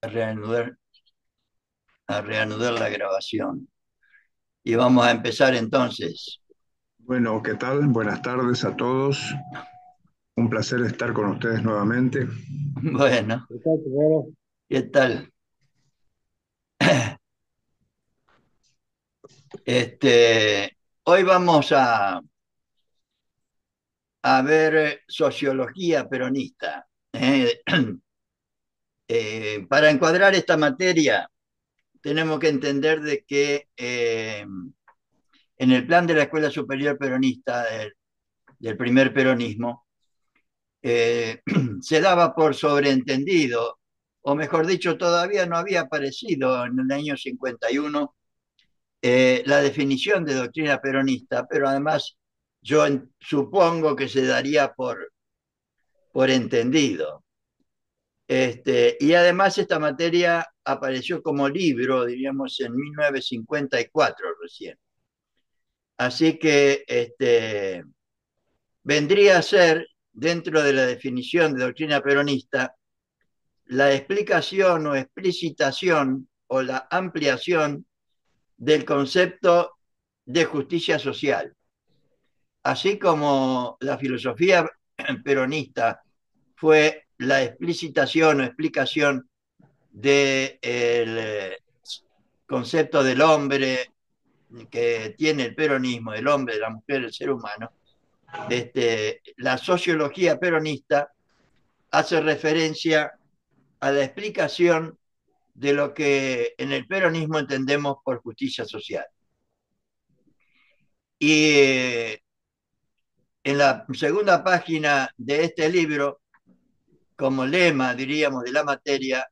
reanudar, a reanudar la grabación. Y vamos a empezar entonces. Bueno, ¿qué tal? Buenas tardes a todos. Un placer estar con ustedes nuevamente. Bueno, ¿qué tal? Hoy vamos a ver sociología peronista. Para encuadrar esta materia, tenemos que entender de que en el plan de la Escuela Superior Peronista, del primer peronismo, se daba por sobreentendido, o mejor dicho, todavía no había aparecido en el año 51 la definición de doctrina peronista, pero además yo supongo que se daría por entendido. Y además esta materia apareció como libro, diríamos, en 1954 recién. Así que vendría a ser, dentro de la definición de doctrina peronista, la explicación o explicitación o la ampliación del concepto de justicia social. Así como la filosofía peronista fue la explicitación o explicación del concepto del hombre que tiene el peronismo, del hombre, de la mujer, del ser humano, la sociología peronista hace referencia a la explicación de lo que en el peronismo entendemos por justicia social. Y en la segunda página de este libro, como lema, diríamos, de la materia,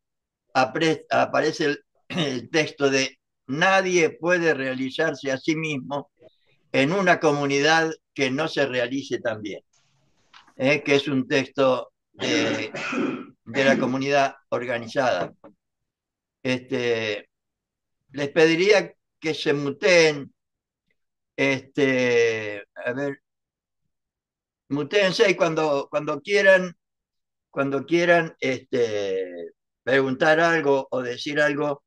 aparece el texto de nadie puede realizarse a sí mismo en una comunidad que no se realice también, que es un texto de la comunidad organizada. Les pediría que se muteen, a ver, mutéense y cuando quieran preguntar algo o decir algo,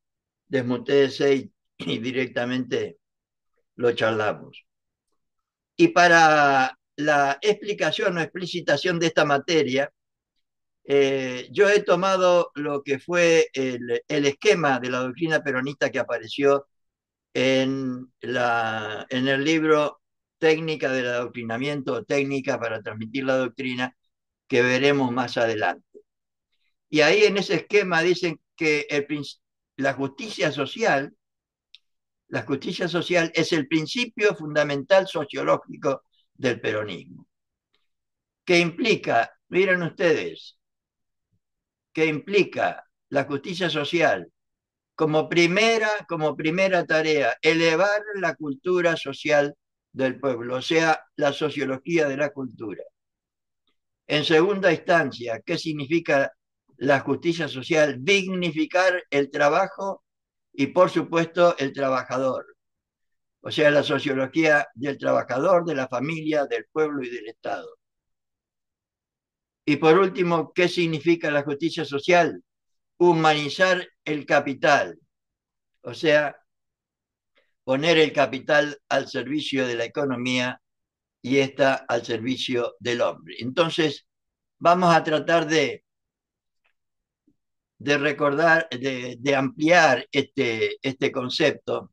desmutéense y directamente lo charlamos. Y para la explicación o explicitación de esta materia, yo he tomado lo que fue el esquema de la doctrina peronista que apareció en el libro Técnica del Adoctrinamiento, técnica para transmitir la doctrina, que veremos más adelante. Y ahí en ese esquema dicen que la justicia social, la justicia social es el principio fundamental sociológico del peronismo. ¿Qué implica? Miren ustedes, ¿qué implica la justicia social? Como primera tarea, elevar la cultura social del pueblo, o sea, la sociología de la cultura. En segunda instancia, ¿qué significa la justicia social? Dignificar el trabajo y, por supuesto, el trabajador. O sea, la sociología del trabajador, de la familia, del pueblo y del Estado. Y por último, ¿qué significa la justicia social? Humanizar el capital, o sea, poner el capital al servicio de la economía y esta al servicio del hombre. Entonces, vamos a tratar recordar, de ampliar este concepto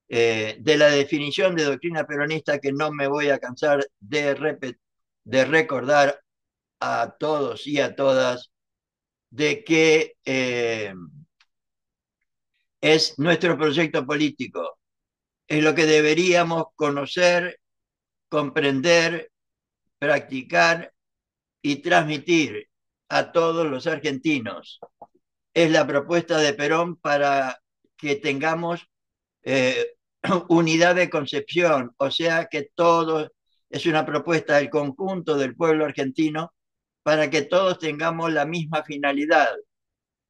de la definición de doctrina peronista, que no me voy a cansar de recordar a todos y a todas de que es nuestro proyecto político, es lo que deberíamos conocer, comprender, practicar y transmitir a todos los argentinos. Es la propuesta de Perón para que tengamos eh, unidad de concepción, o sea que todo es una propuesta del conjunto del pueblo argentino para que todos tengamos la misma finalidad,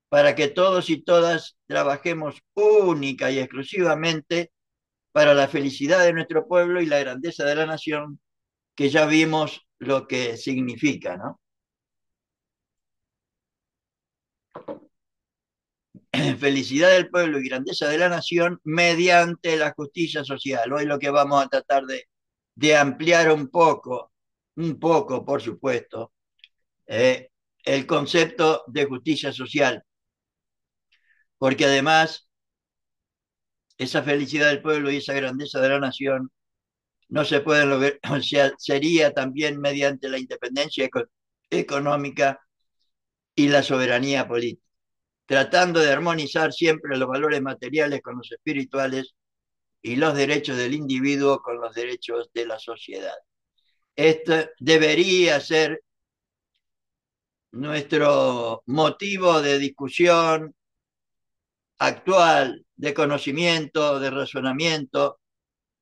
para que todos y todas trabajemos única y exclusivamente para la felicidad de nuestro pueblo y la grandeza de la nación, que ya vimos lo que significa, ¿no? felicidad del pueblo y grandeza de la nación mediante la justicia social. Hoy lo que vamos a tratar de ampliar un poco, por supuesto, el concepto de justicia social, porque además esa felicidad del pueblo y esa grandeza de la nación no se pueden lograr, o sea, sería también mediante la independencia económica y la soberanía política, tratando de armonizar siempre los valores materiales con los espirituales y los derechos del individuo con los derechos de la sociedad. Esto debería ser nuestro motivo de discusión actual, de conocimiento, de razonamiento,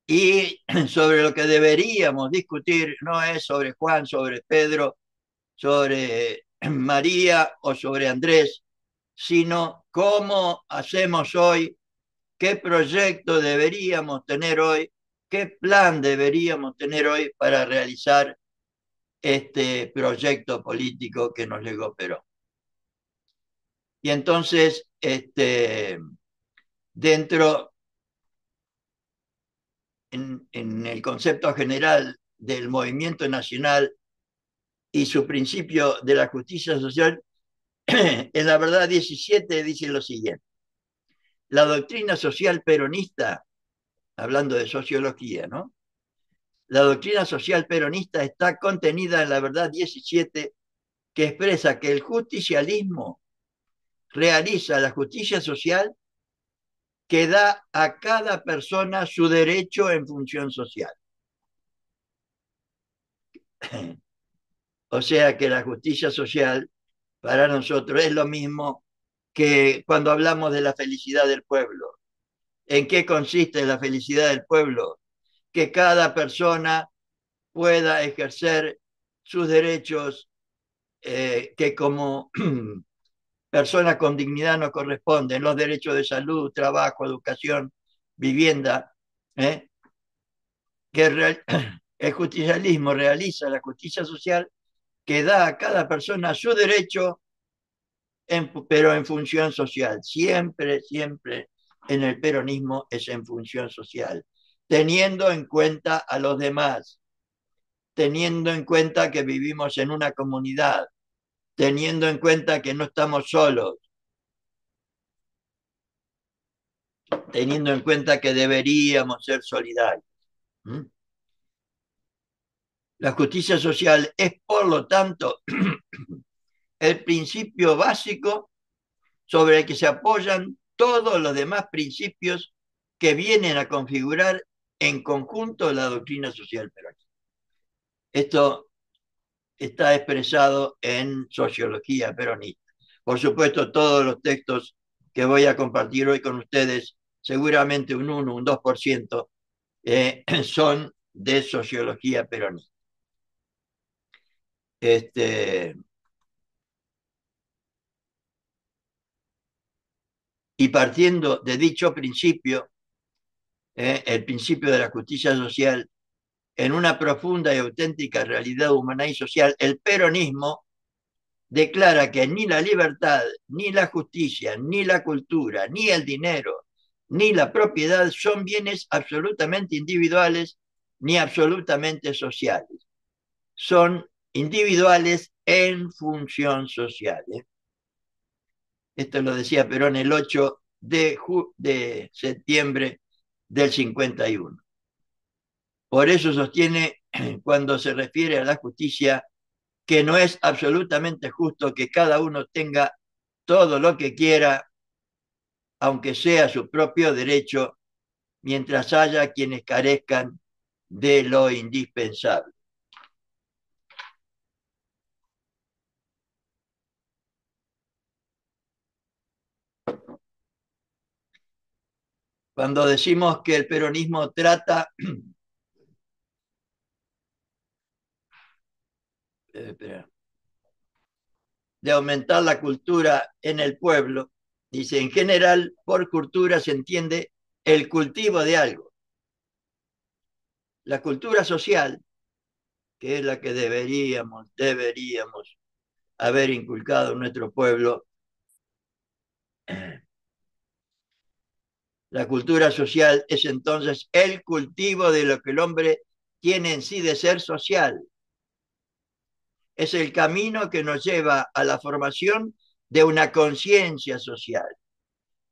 y sobre lo que deberíamos discutir no es sobre Juan, sobre Pedro, sobre María o sobre Andrés, sino cómo hacemos hoy, qué proyecto deberíamos tener hoy, qué plan deberíamos tener hoy para realizar este proyecto político que nos legó Perón. Y entonces, dentro, en el concepto general del movimiento nacional y su principio de la justicia social, en la verdad 17 dice lo siguiente: la doctrina social peronista, hablando de sociología, ¿no? La doctrina social peronista está contenida en la verdad 17, que expresa que el justicialismo realiza la justicia social que da a cada persona su derecho en función social. O sea que la justicia social para nosotros es lo mismo que cuando hablamos de la felicidad del pueblo. ¿En qué consiste la felicidad del pueblo? Que cada persona pueda ejercer sus derechos que como persona con dignidad nos corresponden, los derechos de salud, trabajo, educación, vivienda, que el justicialismo realiza la justicia social que da a cada persona su derecho, pero en función social. Siempre, siempre en el peronismo es en función social, teniendo en cuenta a los demás, teniendo en cuenta que vivimos en una comunidad, teniendo en cuenta que no estamos solos, teniendo en cuenta que deberíamos ser solidarios. ¿Mm? La justicia social es, por lo tanto, el principio básico sobre el que se apoyan todos los demás principios que vienen a configurar en conjunto la doctrina social peronista. Esto está expresado en Sociología Peronista. Por supuesto, todos los textos que voy a compartir hoy con ustedes, seguramente un 1, un 2%, son de Sociología Peronista. Y partiendo de dicho principio, el principio de la justicia social, en una profunda y auténtica realidad humana y social, el peronismo declara que ni la libertad, ni la justicia, ni la cultura, ni el dinero, ni la propiedad son bienes absolutamente individuales ni absolutamente sociales. Son individuales en función social. Esto lo decía Perón el 8 de septiembre del 51. Por eso sostiene, cuando se refiere a la justicia, que no es absolutamente justo que cada uno tenga todo lo que quiera, aunque sea su propio derecho, mientras haya quienes carezcan de lo indispensable. Cuando decimos que el peronismo trata de aumentar la cultura en el pueblo, dice, en general, por cultura se entiende el cultivo de algo. La cultura social, que es la que deberíamos haber inculcado en nuestro pueblo, La cultura social es entonces el cultivo de lo que el hombre tiene en sí de ser social. Es el camino que nos lleva a la formación de una conciencia social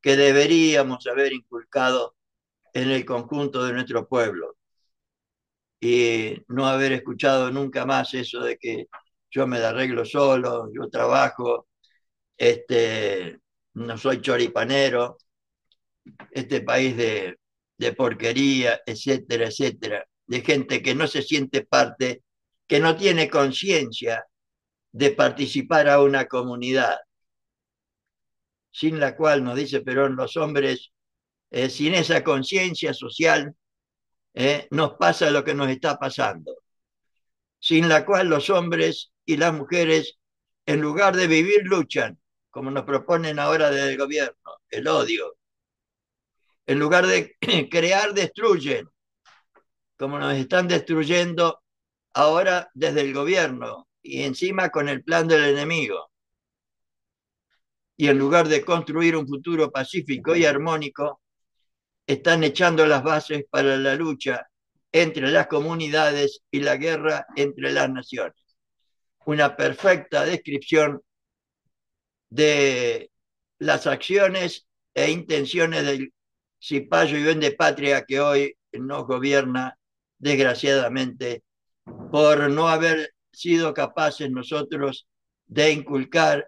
que deberíamos haber inculcado en el conjunto de nuestro pueblo y no haber escuchado nunca más eso de que yo me la arreglo solo, yo trabajo, no soy choripanero, este país de porquería, etcétera, etcétera, de gente que no se siente parte, que no tiene conciencia de participar a una comunidad, sin la cual, nos dice Perón, los hombres, sin esa conciencia social, nos pasa lo que nos está pasando, sin la cual los hombres y las mujeres, en lugar de vivir, luchan, como nos proponen ahora desde el gobierno, el odio. En lugar de crear, destruyen, como nos están destruyendo ahora desde el gobierno y encima con el plan del enemigo. Y en lugar de construir un futuro pacífico y armónico, están echando las bases para la lucha entre las comunidades y la guerra entre las naciones. Una perfecta descripción de las acciones e intenciones del cipayo y vendepatria que hoy nos gobierna, desgraciadamente, por no haber sido capaces nosotros de inculcar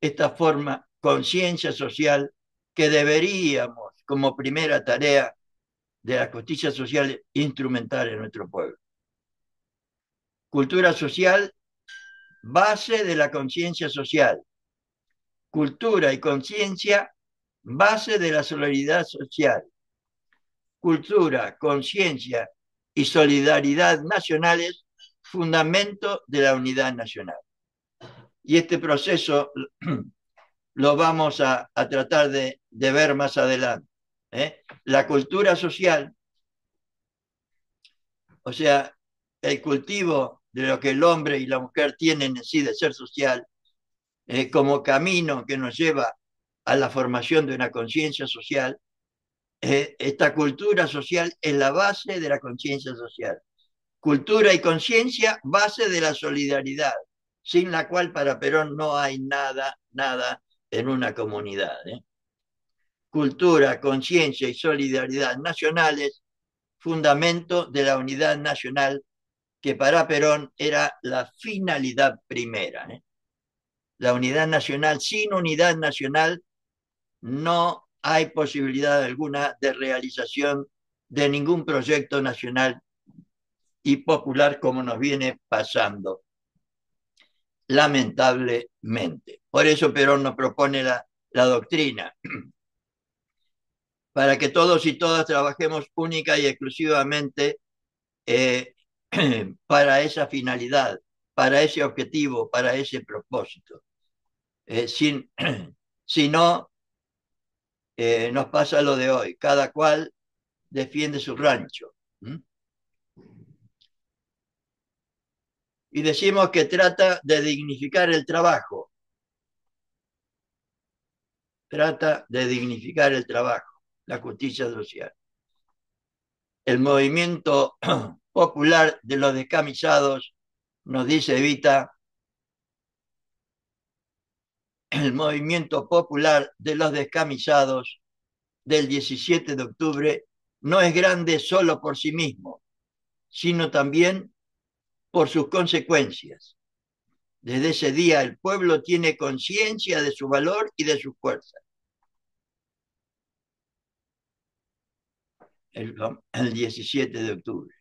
esta forma, conciencia social que deberíamos, como primera tarea de la justicia social, instrumentar en nuestro pueblo. Cultura social, base de la conciencia social. Cultura y conciencia, base de la solidaridad social. Cultura, conciencia y solidaridad nacionales, fundamento de la unidad nacional. Y este proceso lo vamos a tratar de ver más adelante. La cultura social, o sea, el cultivo de lo que el hombre y la mujer tienen en sí de ser social, como camino que nos lleva a la formación de una conciencia social, esta cultura social es la base de la conciencia social. Cultura y conciencia, base de la solidaridad, sin la cual para Perón no hay nada, nada en una comunidad. Cultura, conciencia y solidaridad nacionales, fundamento de la unidad nacional, que para Perón era la finalidad primera. La unidad nacional, sin unidad nacional, no hay posibilidad alguna de realización de ningún proyecto nacional y popular como nos viene pasando, lamentablemente. Por eso Perón nos propone la doctrina, para que todos y todas trabajemos única y exclusivamente para esa finalidad, para ese objetivo, para ese propósito. Si no, nos pasa lo de hoy, cada cual defiende su rancho. Y decimos que trata de dignificar el trabajo. Trata de dignificar el trabajo, la justicia social. El movimiento popular de los descamisados, nos dice Evita, el movimiento popular de los descamisados del 17 de octubre no es grande solo por sí mismo, sino también por sus consecuencias. Desde ese día el pueblo tiene conciencia de su valor y de su fuerza. El 17 de octubre.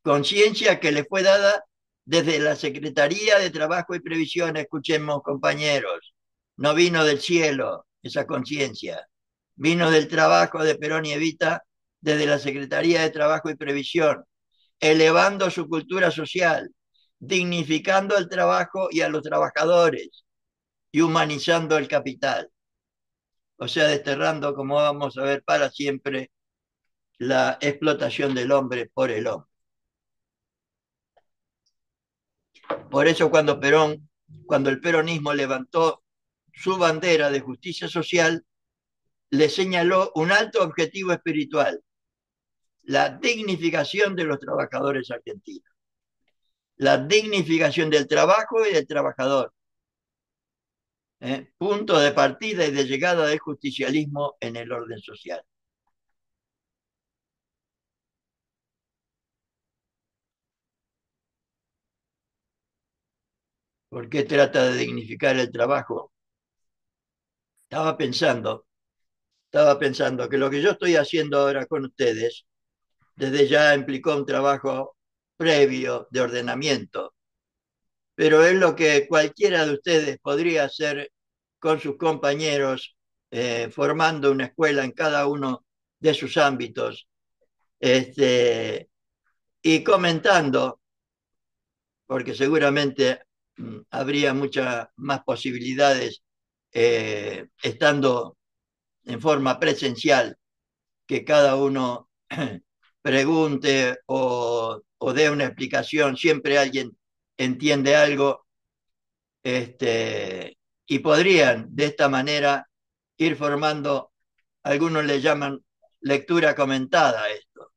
Conciencia que le fue dada desde la Secretaría de Trabajo y Previsión. Escuchemos, compañeros, no vino del cielo esa conciencia, vino del trabajo de Perón y Evita desde la Secretaría de Trabajo y Previsión, elevando su cultura social, dignificando el trabajo y a los trabajadores y humanizando el capital. O sea, desterrando, como vamos a ver, para siempre la explotación del hombre por el hombre. Por eso cuando el peronismo levantó su bandera de justicia social, le señaló un alto objetivo espiritual: la dignificación de los trabajadores argentinos, la dignificación del trabajo y del trabajador, punto de partida y de llegada del justicialismo en el orden social. ¿Por qué trata de dignificar el trabajo? Estaba pensando que lo que yo estoy haciendo ahora con ustedes, desde ya implicó un trabajo previo de ordenamiento, pero es lo que cualquiera de ustedes podría hacer con sus compañeros, formando una escuela en cada uno de sus ámbitos, y comentando, porque seguramente habría muchas más posibilidades estando en forma presencial, que cada uno pregunte o dé una explicación, siempre alguien entiende algo, y podrían de esta manera ir formando, algunos le llaman lectura comentada esto,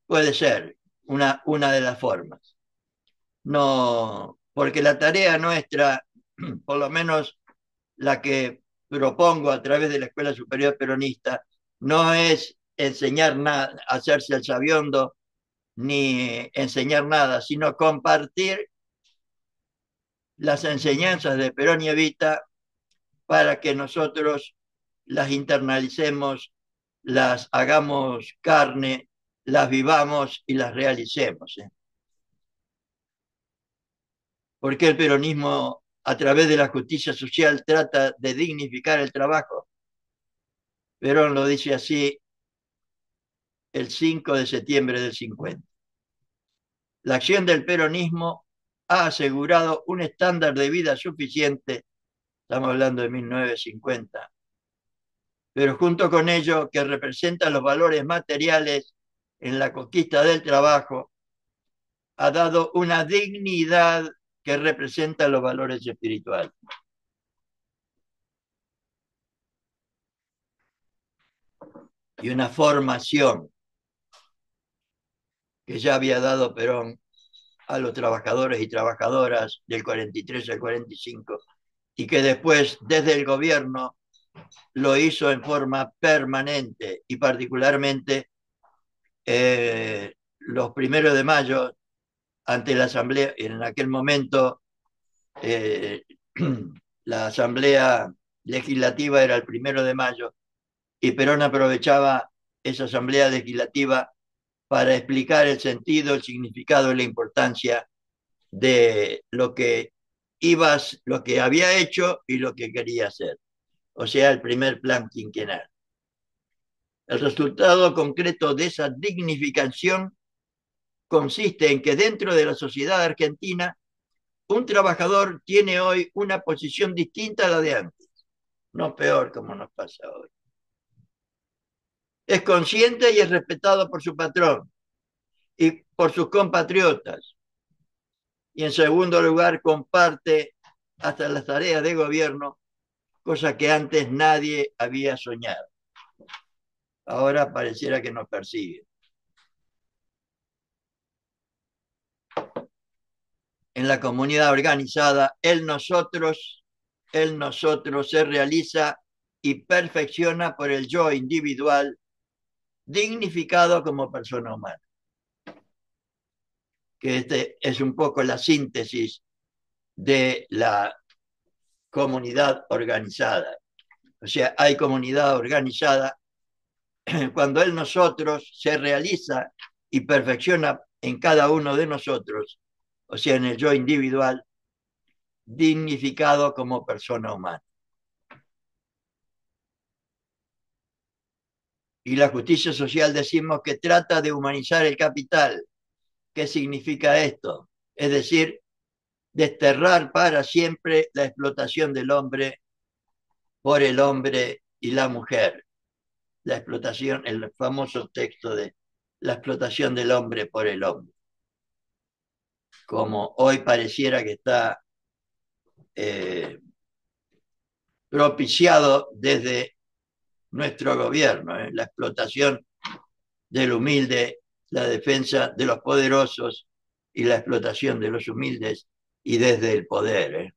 puede ser una de las formas. No, porque la tarea nuestra, por lo menos la que propongo a través de la Escuela Superior Peronista, no es enseñar nada, hacerse el sabiondo, ni enseñar nada, sino compartir las enseñanzas de Perón y Evita para que nosotros las internalicemos, las hagamos carne, las vivamos y las realicemos. Porque el peronismo, a través de la justicia social, trata de dignificar el trabajo. Perón lo dice así el 5 de septiembre del 50. La acción del peronismo ha asegurado un estándar de vida suficiente, estamos hablando de 1950, pero junto con ello, que representa los valores materiales en la conquista del trabajo, ha dado una dignidad que representa los valores espirituales. Y una formación que ya había dado Perón a los trabajadores y trabajadoras del 43 al 45, y que después, desde el gobierno, lo hizo en forma permanente, y particularmente los 1 de mayo, ante la Asamblea, en aquel momento eh, la Asamblea Legislativa era el 1 de mayo, y Perón aprovechaba esa Asamblea Legislativa para explicar el sentido, el significado y la importancia de lo que había hecho y lo que quería hacer. O sea, el primer plan quinquenal. El resultado concreto de esa dignificación consiste en que dentro de la sociedad argentina, un trabajador tiene hoy una posición distinta a la de antes, no peor como nos pasa hoy. Es consciente y es respetado por su patrón y por sus compatriotas. Y en segundo lugar, comparte hasta las tareas de gobierno, cosa que antes nadie había soñado. Ahora pareciera que nos persigue. En la comunidad organizada, el nosotros se realiza y perfecciona por el yo individual, dignificado como persona humana. Que este es un poco la síntesis de la comunidad organizada. O sea, hay comunidad organizada cuando el nosotros se realiza y perfecciona en cada uno de nosotros, o sea, en el yo individual, dignificado como persona humana. Y la justicia social decimos que trata de humanizar el capital. ¿Qué significa esto? Es decir, desterrar para siempre la explotación del hombre por el hombre y la mujer. La explotación, el famoso texto de la explotación del hombre por el hombre. Como hoy pareciera que está propiciado desde nuestro gobierno, la explotación del humilde, la defensa de los poderosos y la explotación de los humildes y desde el poder.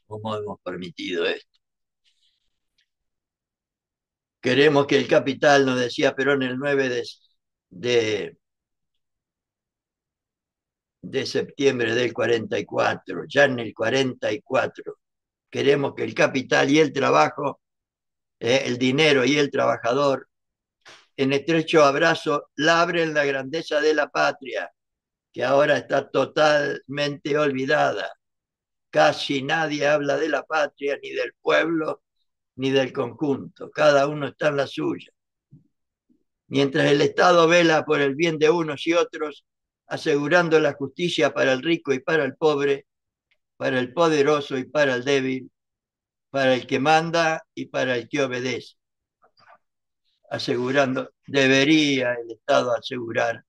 ¿Cómo hemos permitido esto? Queremos que el capital, nos decía Perón el 9 de septiembre del 44, ya en el 44, queremos que el capital y el trabajo, el dinero y el trabajador, en estrecho abrazo, labren la grandeza de la patria, que ahora está totalmente olvidada. Casi nadie habla de la patria, ni del pueblo, ni del conjunto. Cada uno está en la suya. Mientras el Estado vela por el bien de unos y otros, asegurando la justicia para el rico y para el pobre, para el poderoso y para el débil, para el que manda y para el que obedece. Debería el Estado asegurar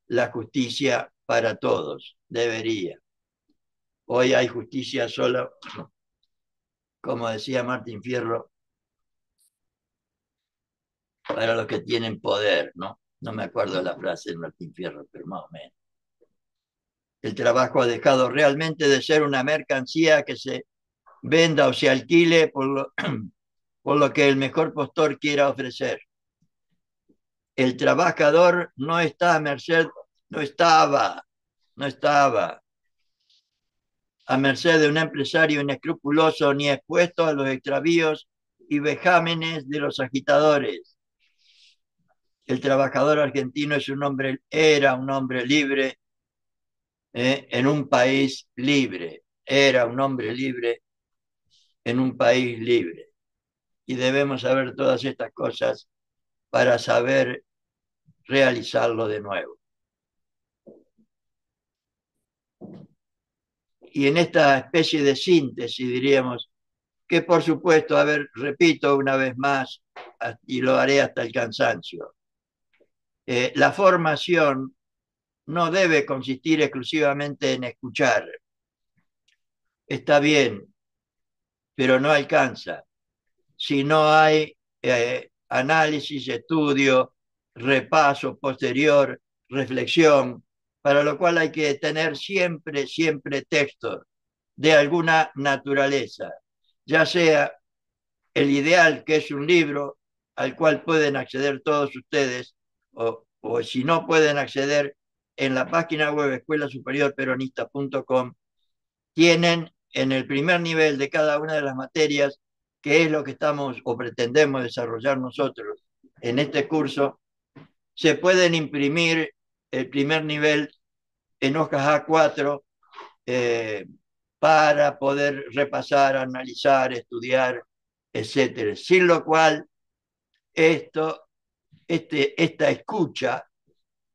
la justicia para todos, debería. Hoy hay justicia solo, como decía Martín Fierro, para los que tienen poder, ¿no? No me acuerdo la frase de Martín Fierro, pero más o menos. El trabajo ha dejado realmente de ser una mercancía que se venda o se alquile por lo que el mejor postor quiera ofrecer. El trabajador no está a merced, no estaba a merced de un empresario inescrupuloso ni expuesto a los extravíos y vejámenes de los agitadores. El trabajador argentino era un hombre libre en un país libre, era un hombre libre en un país libre. Y debemos saber todas estas cosas para saber realizarlo de nuevo. Y en esta especie de síntesis diríamos que por supuesto, repito una vez más, y lo haré hasta el cansancio, la formación no debe consistir exclusivamente en escuchar. Está bien, pero no alcanza. Si no hay análisis, estudio, repaso posterior, reflexión, para lo cual hay que tener siempre, siempre textos de alguna naturaleza, ya sea el ideal, que es un libro al cual pueden acceder todos ustedes, o si no pueden acceder, en la página web escuelasuperiorperonista.com tienen en el primer nivel de cada una de las materias, que es lo que estamos o pretendemos desarrollar nosotros en este curso, se pueden imprimir el primer nivel en hojas A4 para poder repasar, analizar, estudiar, etcétera. Sin lo cual, esta escucha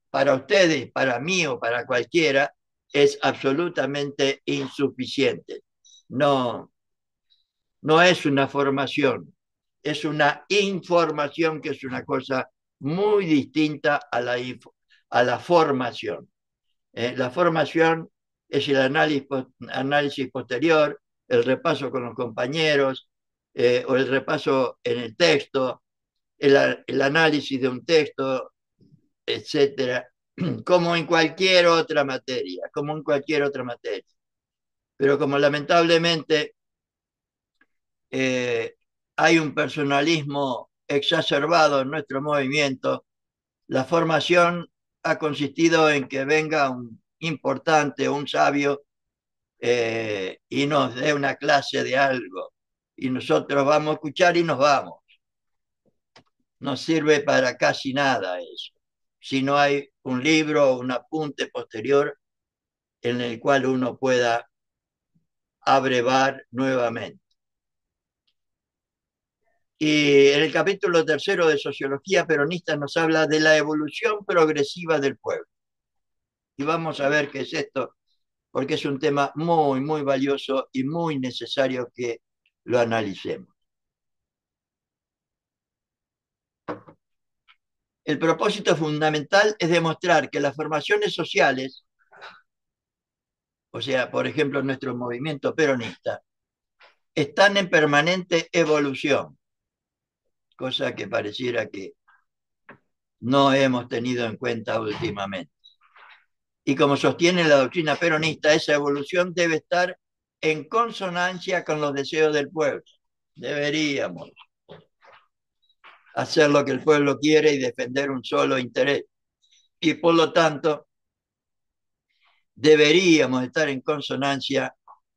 para ustedes, para mí o para cualquiera, es absolutamente insuficiente. No, no es una formación, es una información, que es una cosa muy distinta a la formación. La formación es el análisis posterior, el repaso con los compañeros, o el repaso en el texto, el análisis de un texto, etcétera, como en cualquier otra materia, Pero como lamentablemente hay un personalismo exacerbado en nuestro movimiento, la formación ha consistido en que venga un importante, un sabio, y nos dé una clase de algo. Y nosotros vamos a escuchar y nos vamos. No sirve para casi nada eso. Si no hay un libro o un apunte posterior en el cual uno pueda abrevar nuevamente. Y en el capítulo 3 de Sociología Peronista nos habla de la evolución progresiva del pueblo. Y vamos a ver qué es esto, porque es un tema muy, muy valioso y muy necesario que lo analicemos. El propósito fundamental es demostrar que las formaciones sociales, o sea, por ejemplo, nuestro movimiento peronista, están en permanente evolución, cosa que pareciera que no hemos tenido en cuenta últimamente. Y como sostiene la doctrina peronista, esa evolución debe estar en consonancia con los deseos del pueblo. Deberíamos hacer lo que el pueblo quiere y defender un solo interés. Y por lo tanto, deberíamos estar en consonancia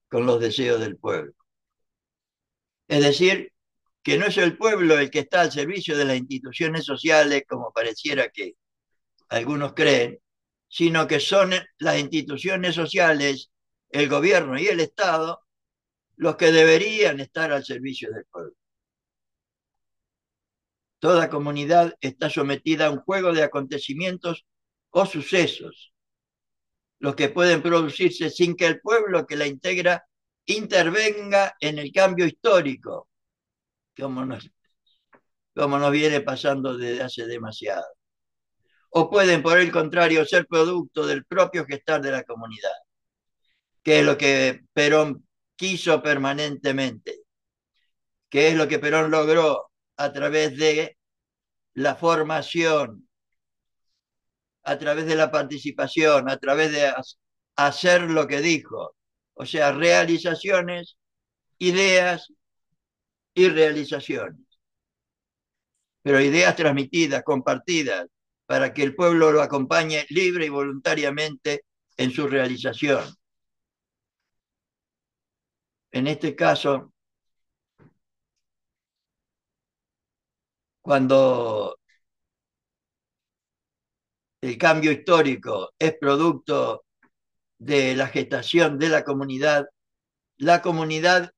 con los deseos del pueblo. Es decir, que no es el pueblo el que está al servicio de las instituciones sociales, como pareciera que algunos creen, sino que son las instituciones sociales, el gobierno y el Estado, los que deberían estar al servicio del pueblo. Toda comunidad está sometida a un juego de acontecimientos o sucesos, los que pueden producirse sin que el pueblo que la integra intervenga en el cambio histórico, como nos viene pasando desde hace demasiado. O pueden, por el contrario, ser producto del propio gestar de la comunidad, que es lo que Perón quiso permanentemente, que es lo que Perón logró a través de la formación, a través de la participación, a través de hacer lo que dijo, o sea, realizaciones, ideas y realizaciones, pero ideas transmitidas, compartidas, para que el pueblo lo acompañe libre y voluntariamente en su realización. En este caso, cuando el cambio histórico es producto de la gestación de la comunidad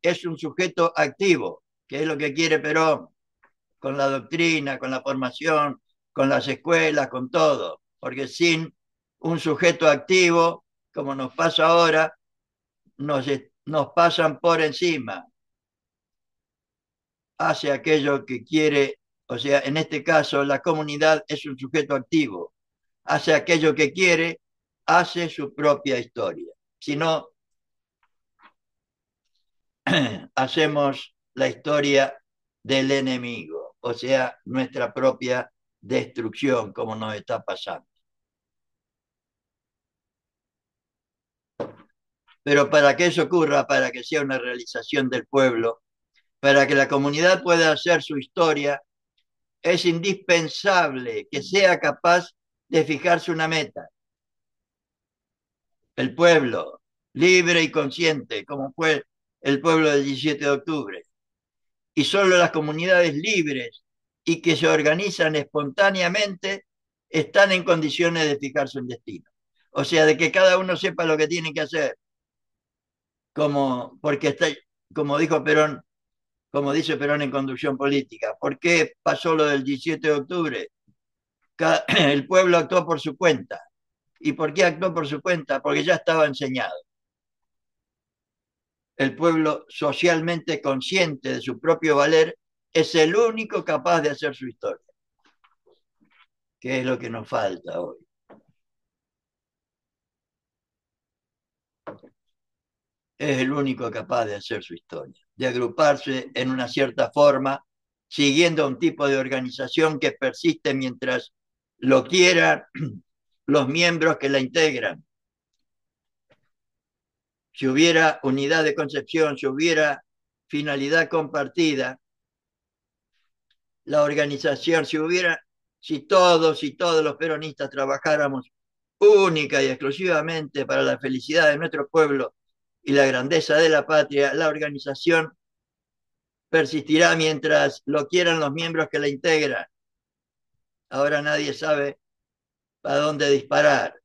es un sujeto activo, que es lo que quiere Perón, con la doctrina, con la formación, con las escuelas, con todo, porque sin un sujeto activo, como nos pasa ahora, nos pasan por encima, hace aquello que quiere, o sea, en este caso la comunidad es un sujeto activo, hace aquello que quiere, hace su propia historia. Si no, hacemos la historia del enemigo, o sea, nuestra propia destrucción, como nos está pasando. Pero para que eso ocurra, para que sea una realización del pueblo, para que la comunidad pueda hacer su historia, es indispensable que sea capaz de fijarse una meta. El pueblo, libre y consciente, como fue el pueblo del 17 de octubre. Y solo las comunidades libres y que se organizan espontáneamente están en condiciones de fijarse un destino. O sea, de que cada uno sepa lo que tiene que hacer. Porque está, como dijo Perón, como dice Perón en Conducción Política. ¿Por qué pasó lo del 17 de octubre? El pueblo actuó por su cuenta. ¿Y por qué actuó por su cuenta? Porque ya estaba enseñado. El pueblo socialmente consciente de su propio valer es el único capaz de hacer su historia, que es lo que nos falta hoy. Es el único capaz de hacer su historia, de agruparse en una cierta forma, siguiendo un tipo de organización que persiste mientras lo quieran los miembros que la integran. Si hubiera unidad de concepción, si hubiera finalidad compartida, la organización, si todos y todos los peronistas trabajáramos única y exclusivamente para la felicidad de nuestro pueblo y la grandeza de la patria, la organización persistirá mientras lo quieran los miembros que la integran. Ahora nadie sabe para dónde disparar.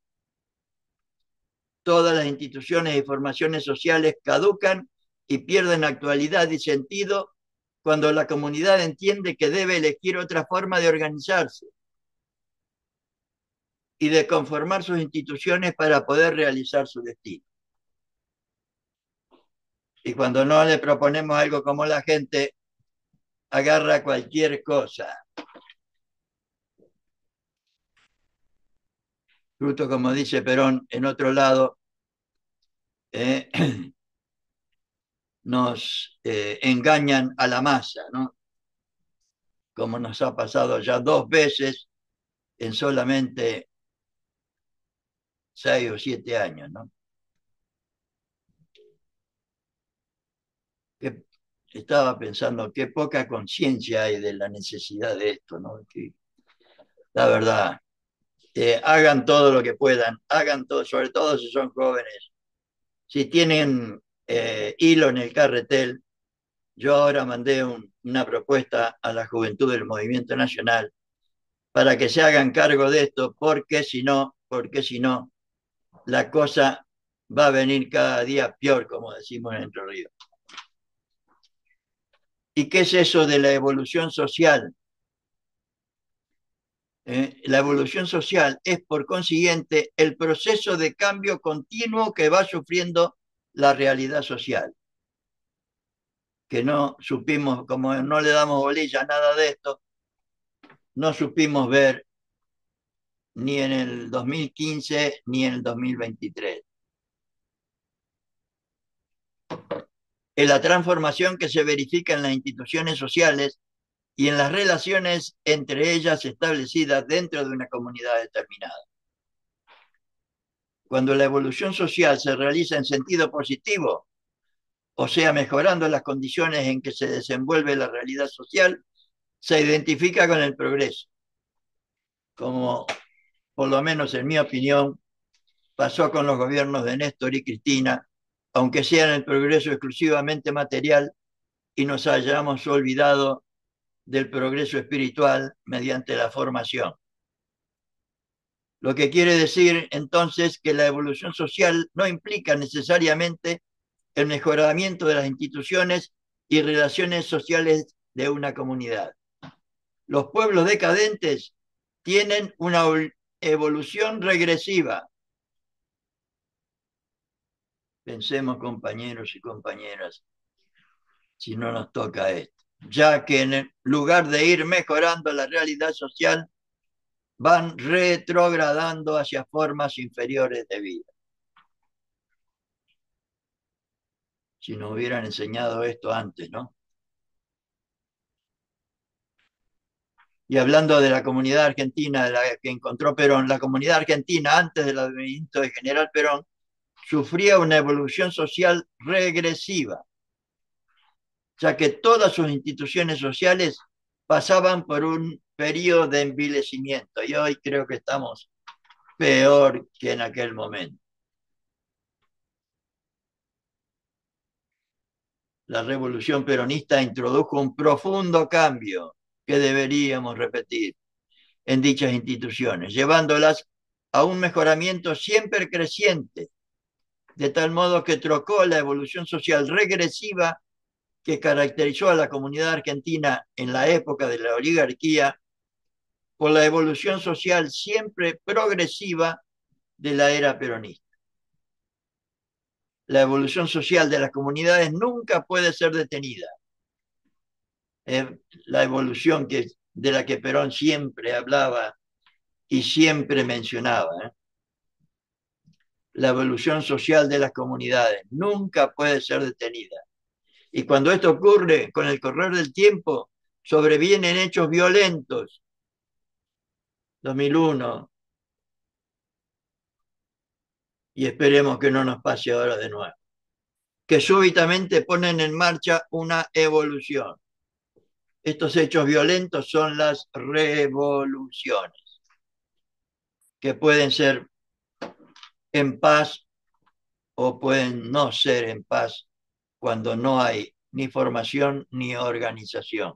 Todas las instituciones y formaciones sociales caducan y pierden actualidad y sentido cuando la comunidad entiende que debe elegir otra forma de organizarse y de conformar sus instituciones para poder realizar su destino. Y cuando no le proponemos algo como la gente agarra cualquier cosa. Fruto, como dice Perón en otro lado, nos engañan a la masa, ¿no? Como nos ha pasado ya 2 veces en solamente 6 o 7 años, ¿no? Que estaba pensando qué poca conciencia hay de la necesidad de esto, ¿no? Que, la verdad, hagan todo lo que puedan, hagan todo, sobre todo si son jóvenes. Si tienen hilo en el carretel, yo ahora mandé una propuesta a la juventud del Movimiento Nacional para que se hagan cargo de esto, porque si no, la cosa va a venir cada día peor, como decimos en Entre Ríos. ¿Y qué es eso de la evolución social? La evolución social es, por consiguiente, el proceso de cambio continuo que va sufriendo la realidad social. Que no supimos, como no le damos bolilla a nada de esto, no supimos ver ni en el 2015 ni en el 2023. En la transformación que se verifica en las instituciones sociales y en las relaciones entre ellas establecidas dentro de una comunidad determinada. Cuando la evolución social se realiza en sentido positivo, o sea, mejorando las condiciones en que se desenvuelve la realidad social, se identifica con el progreso, como por lo menos en mi opinión pasó con los gobiernos de Néstor y Cristina, aunque sea en el progreso exclusivamente material y nos hayamos olvidado del progreso espiritual mediante la formación. Lo que quiere decir entonces que la evolución social no implica necesariamente el mejoramiento de las instituciones y relaciones sociales de una comunidad. Los pueblos decadentes tienen una evolución regresiva. Pensemos, compañeros y compañeras, si no nos toca esto, ya que en lugar de ir mejorando la realidad social, van retrogradando hacia formas inferiores de vida. Si nos hubieran enseñado esto antes, ¿no? Y hablando de la comunidad argentina, de la que encontró Perón, la comunidad argentina antes del advenimiento de General Perón sufría una evolución social regresiva, ya que todas sus instituciones sociales pasaban por un periodo de envilecimiento y hoy creo que estamos peor que en aquel momento. La revolución peronista introdujo un profundo cambio que deberíamos repetir en dichas instituciones, llevándolas a un mejoramiento siempre creciente, de tal modo que trocó la evolución social regresiva que caracterizó a la comunidad argentina en la época de la oligarquía por la evolución social siempre progresiva de la era peronista. La evolución social de las comunidades nunca puede ser detenida. La evolución de la que Perón siempre hablaba y siempre mencionaba. La evolución social de las comunidades nunca puede ser detenida. Y cuando esto ocurre, con el correr del tiempo, sobrevienen hechos violentos. 2001, y esperemos que no nos pase ahora de nuevo, que súbitamente ponen en marcha una evolución. Estos hechos violentos son las revoluciones, que pueden ser en paz o pueden no ser en paz cuando no hay ni formación ni organización.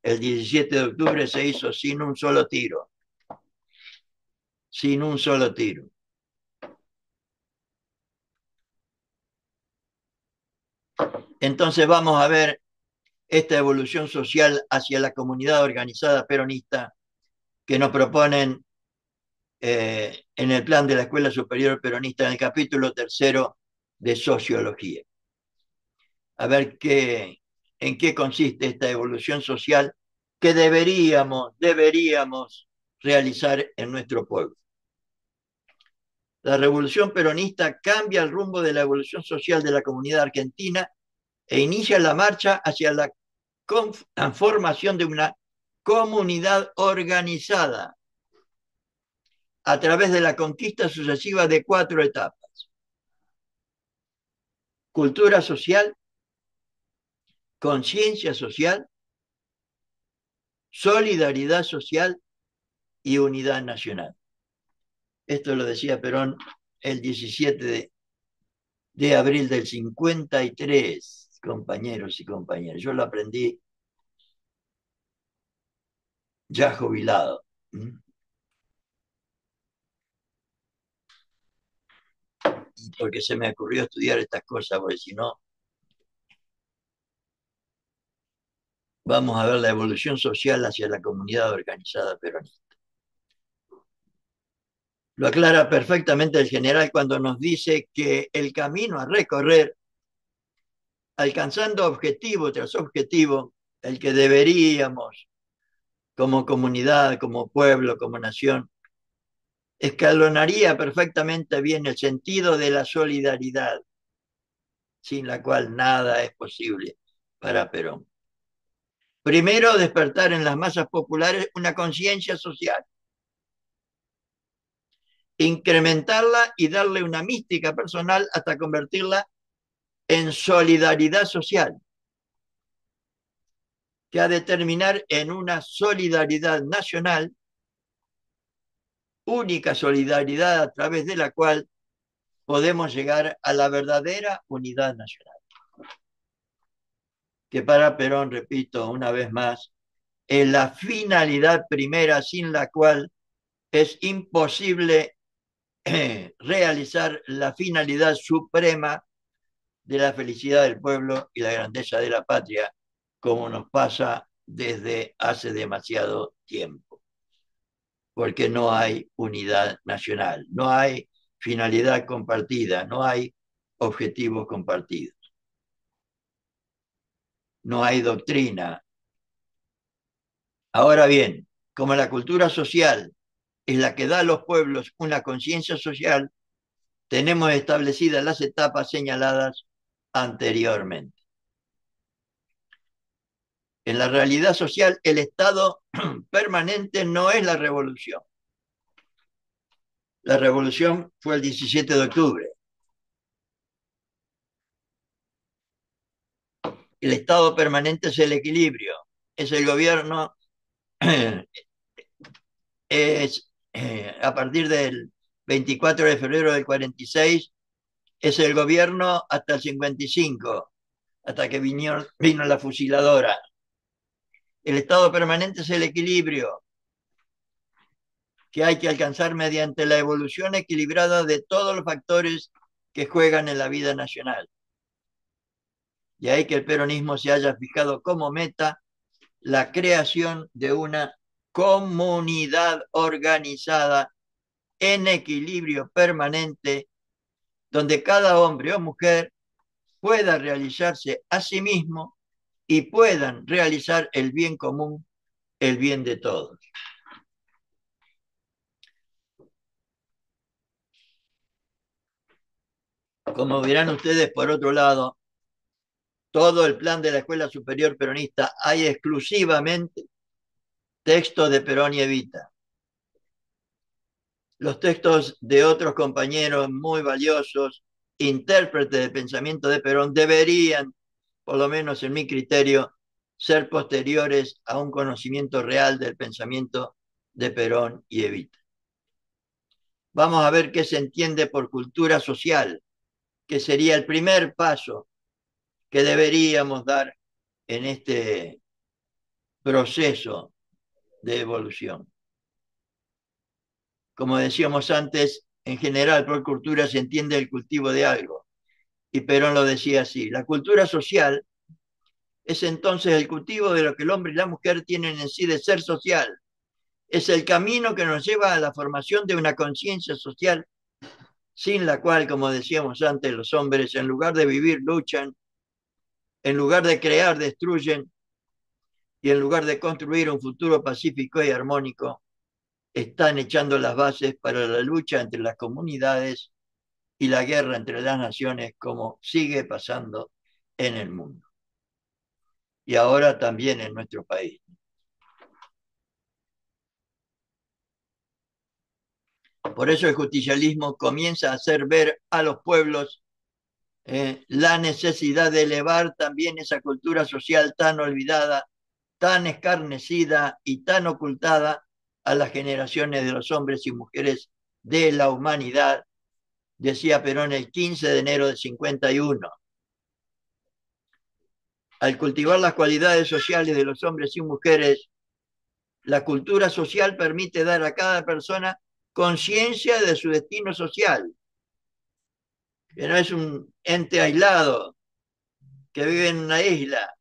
El 17 de octubre se hizo sin un solo tiro, sin un solo tiro. Entonces vamos a ver esta evolución social hacia la comunidad organizada peronista que nos proponen en el plan de la Escuela Superior Peronista en el capítulo 3 de Sociología. A ver en qué consiste esta evolución social que deberíamos realizar en nuestro pueblo. La revolución peronista cambia el rumbo de la evolución social de la comunidad argentina e inicia la marcha hacia la formación de una comunidad organizada a través de la conquista sucesiva de 4 etapas: cultura social, conciencia social, solidaridad social y unidad nacional. Esto lo decía Perón el 17 de abril del 53, compañeros y compañeras. Yo lo aprendí ya jubilado. Porque se me ocurrió estudiar estas cosas, porque si no, vamos a ver la evolución social hacia la comunidad organizada peronista. Lo aclara perfectamente el general cuando nos dice que el camino a recorrer, alcanzando objetivo tras objetivo, el que deberíamos, como comunidad, como pueblo, como nación, escalonaría perfectamente bien el sentido de la solidaridad, sin la cual nada es posible para Perón. Primero, despertar en las masas populares una conciencia social, incrementarla y darle una mística personal hasta convertirla en solidaridad social, que ha de terminar en una solidaridad nacional, única solidaridad a través de la cual podemos llegar a la verdadera unidad nacional. Que para Perón, repito una vez más, es la finalidad primera sin la cual es imposible realizar la finalidad suprema de la felicidad del pueblo y la grandeza de la patria, como nos pasa desde hace demasiado tiempo. Porque no hay unidad nacional, no hay finalidad compartida, no hay objetivos compartidos, no hay doctrina. Ahora bien, como la cultura social es la que da a los pueblos una conciencia social, tenemos establecidas las etapas señaladas anteriormente. En la realidad social, el estado permanente no es la revolución. La revolución fue el 17 de octubre. El estado permanente es el equilibrio, es el gobierno, es a partir del 24 de febrero del 46, es el gobierno hasta el 55, hasta que vino la fusiladora. El estado permanente es el equilibrio que hay que alcanzar mediante la evolución equilibrada de todos los factores que juegan en la vida nacional. Y ahí que el peronismo se haya fijado como meta la creación de una comunidad organizada en equilibrio permanente, donde cada hombre o mujer pueda realizarse a sí mismo y puedan realizar el bien común, el bien de todos. Como verán ustedes, por otro lado, todo el plan de la Escuela Superior Peronista hay exclusivamente textos de Perón y Evita. Los textos de otros compañeros muy valiosos, intérpretes del pensamiento de Perón, deberían, por lo menos en mi criterio, ser posteriores a un conocimiento real del pensamiento de Perón y Evita. Vamos a ver qué se entiende por cultura social, que sería el primer paso que deberíamos dar en este proceso de evolución. Como decíamos antes, en general por cultura se entiende el cultivo de algo, y Perón lo decía así: la cultura social es entonces el cultivo de lo que el hombre y la mujer tienen en sí de ser social. Es el camino que nos lleva a la formación de una conciencia social, sin la cual, como decíamos antes, los hombres, en lugar de vivir, luchan, en lugar de crear, destruyen, y en lugar de construir un futuro pacífico y armónico, están echando las bases para la lucha entre las comunidades y la guerra entre las naciones, como sigue pasando en el mundo. Y ahora también en nuestro país. Por eso el justicialismo comienza a hacer ver a los pueblos la necesidad de elevar también esa cultura social tan olvidada, tan escarnecida y tan ocultada a las generaciones de los hombres y mujeres de la humanidad, decía Perón el 15 de enero de 51. Al cultivar las cualidades sociales de los hombres y mujeres, la cultura social permite dar a cada persona conciencia de su destino social, que no es un ente aislado que vive en una isla,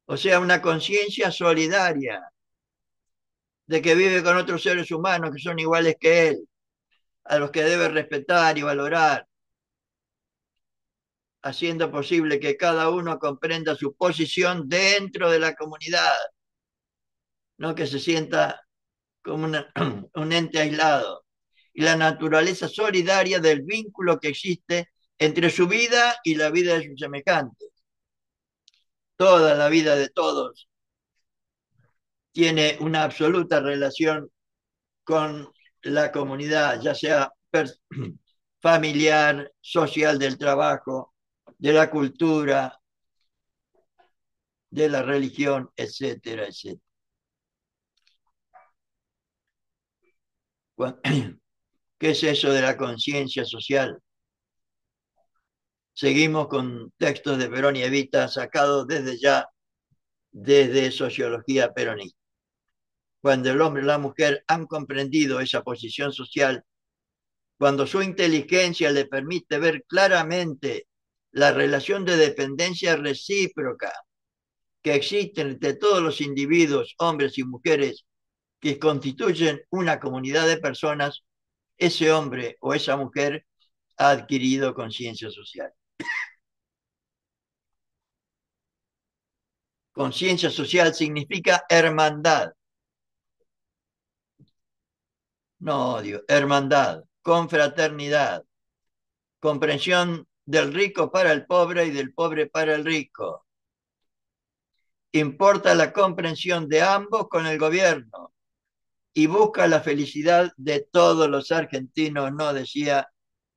o sea, una conciencia solidaria de que vive con otros seres humanos que son iguales que él, a los que debe respetar y valorar, haciendo posible que cada uno comprenda su posición dentro de la comunidad, no que se sienta como un ente aislado. Y la naturaleza solidaria del vínculo que existe entre su vida y la vida de sus semejantes. Toda la vida de todos tiene una absoluta relación con la comunidad, ya sea familiar, social, del trabajo, de la cultura, de la religión, etcétera, etcétera. ¿Qué es eso de la conciencia social? Seguimos con textos de Perón y Evita sacados desde sociología peronista. Cuando el hombre y la mujer han comprendido esa posición social, cuando su inteligencia le permite ver claramente la relación de dependencia recíproca que existe entre todos los individuos, hombres y mujeres, que constituyen una comunidad de personas, ese hombre o esa mujer ha adquirido conciencia social. Conciencia social significa hermandad, no odio, hermandad, confraternidad, comprensión del rico para el pobre y del pobre para el rico. Importa la comprensión de ambos con el gobierno y busca la felicidad de todos los argentinos, no decía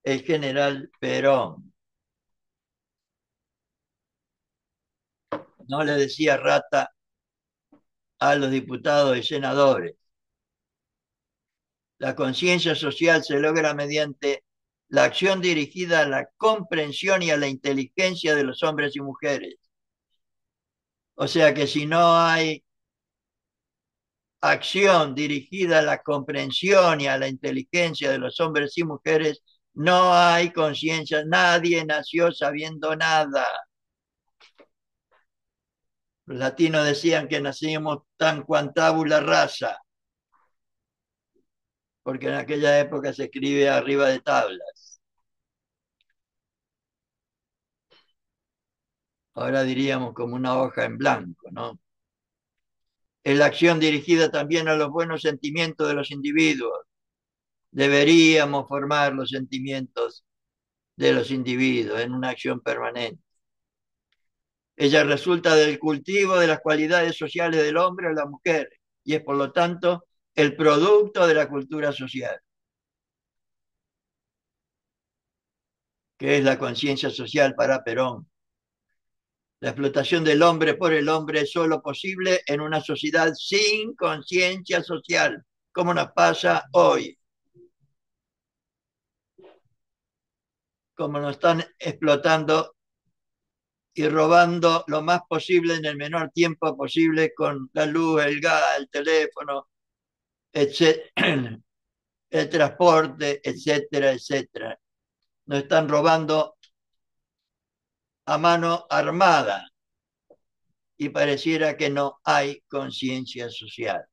el general Perón. No le decía rata a los diputados y senadores. La conciencia social se logra mediante la acción dirigida a la comprensión y a la inteligencia de los hombres y mujeres. O sea que si no hay acción dirigida a la comprensión y a la inteligencia de los hombres y mujeres, no hay conciencia, nadie nació sabiendo nada. Los latinos decían que nacimos tan quantabula rasa, porque en aquella época se escribe arriba de tablas. Ahora diríamos como una hoja en blanco, ¿no? Es la acción dirigida también a los buenos sentimientos de los individuos. Deberíamos formar los sentimientos de los individuos en una acción permanente. Ella resulta del cultivo de las cualidades sociales del hombre o la mujer y es por lo tanto el producto de la cultura social, que es la conciencia social para Perón. La explotación del hombre por el hombre es solo posible en una sociedad sin conciencia social, como nos pasa hoy. Como nos están explotando y robando lo más posible en el menor tiempo posible con la luz, el gas, el teléfono, el transporte, etcétera, etcétera. Nos están robando a mano armada y pareciera que no hay conciencia social.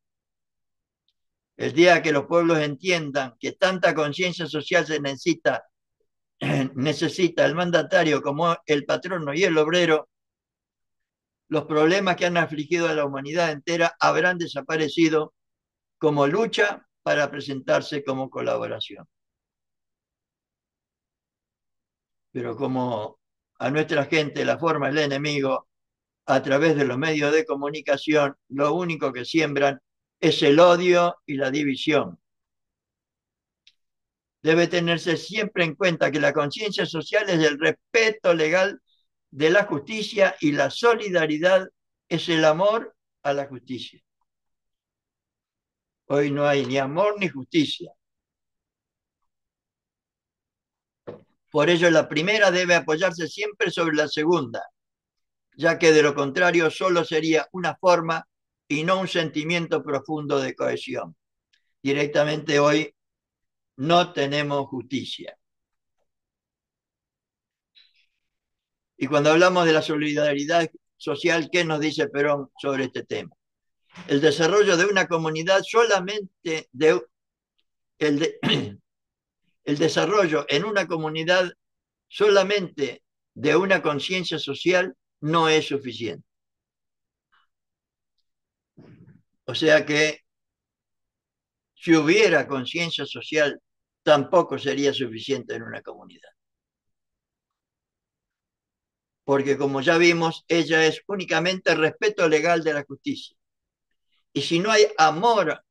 El día que los pueblos entiendan que tanta conciencia social se necesita el mandatario como el patrono y el obrero, los problemas que han afligido a la humanidad entera habrán desaparecido como lucha para presentarse como colaboración. Pero como a nuestra gente la forma el enemigo a través de los medios de comunicación, lo único que siembran es el odio y la división. Debe tenerse siempre en cuenta que la conciencia social es el respeto legal de la justicia y la solidaridad es el amor a la justicia. Hoy no hay ni amor ni justicia. Por ello, la primera debe apoyarse siempre sobre la segunda, ya que de lo contrario solo sería una forma y no un sentimiento profundo de cohesión. Directamente hoy no tenemos justicia. Y cuando hablamos de la solidaridad social, ¿qué nos dice Perón sobre este tema? El desarrollo de una comunidad solamente el desarrollo en una comunidad solamente de una conciencia social no es suficiente. O sea que si hubiera conciencia social, tampoco sería suficiente en una comunidad. Porque como ya vimos, ella es únicamente respeto legal de la justicia. Y si no hay amor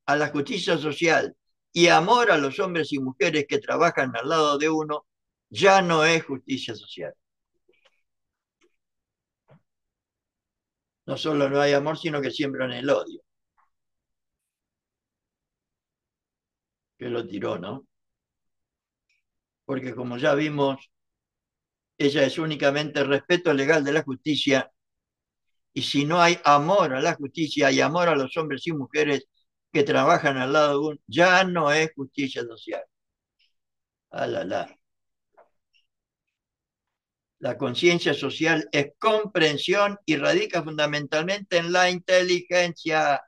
a la justicia social y amor a los hombres y mujeres que trabajan al lado de uno, ya no es justicia social. No solo no hay amor, sino que siembran el odio. Que lo tiró, ¿no? Porque como ya vimos, ella es únicamente respeto legal de la justicia, y si no hay amor a la justicia y amor a los hombres y mujeres que trabajan al lado de uno, ya no es justicia social. Ah, la. La conciencia social es comprensión y radica fundamentalmente en la inteligencia.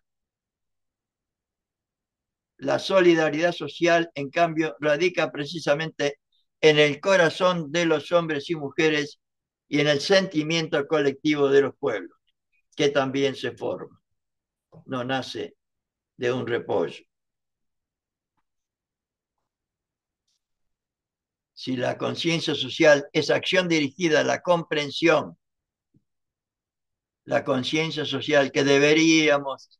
La solidaridad social, en cambio, radica precisamente en el corazón de los hombres y mujeres y en el sentimiento colectivo de los pueblos, que también se forma, no nace de un repollo. Si la conciencia social es acción dirigida a la comprensión, la conciencia social que deberíamos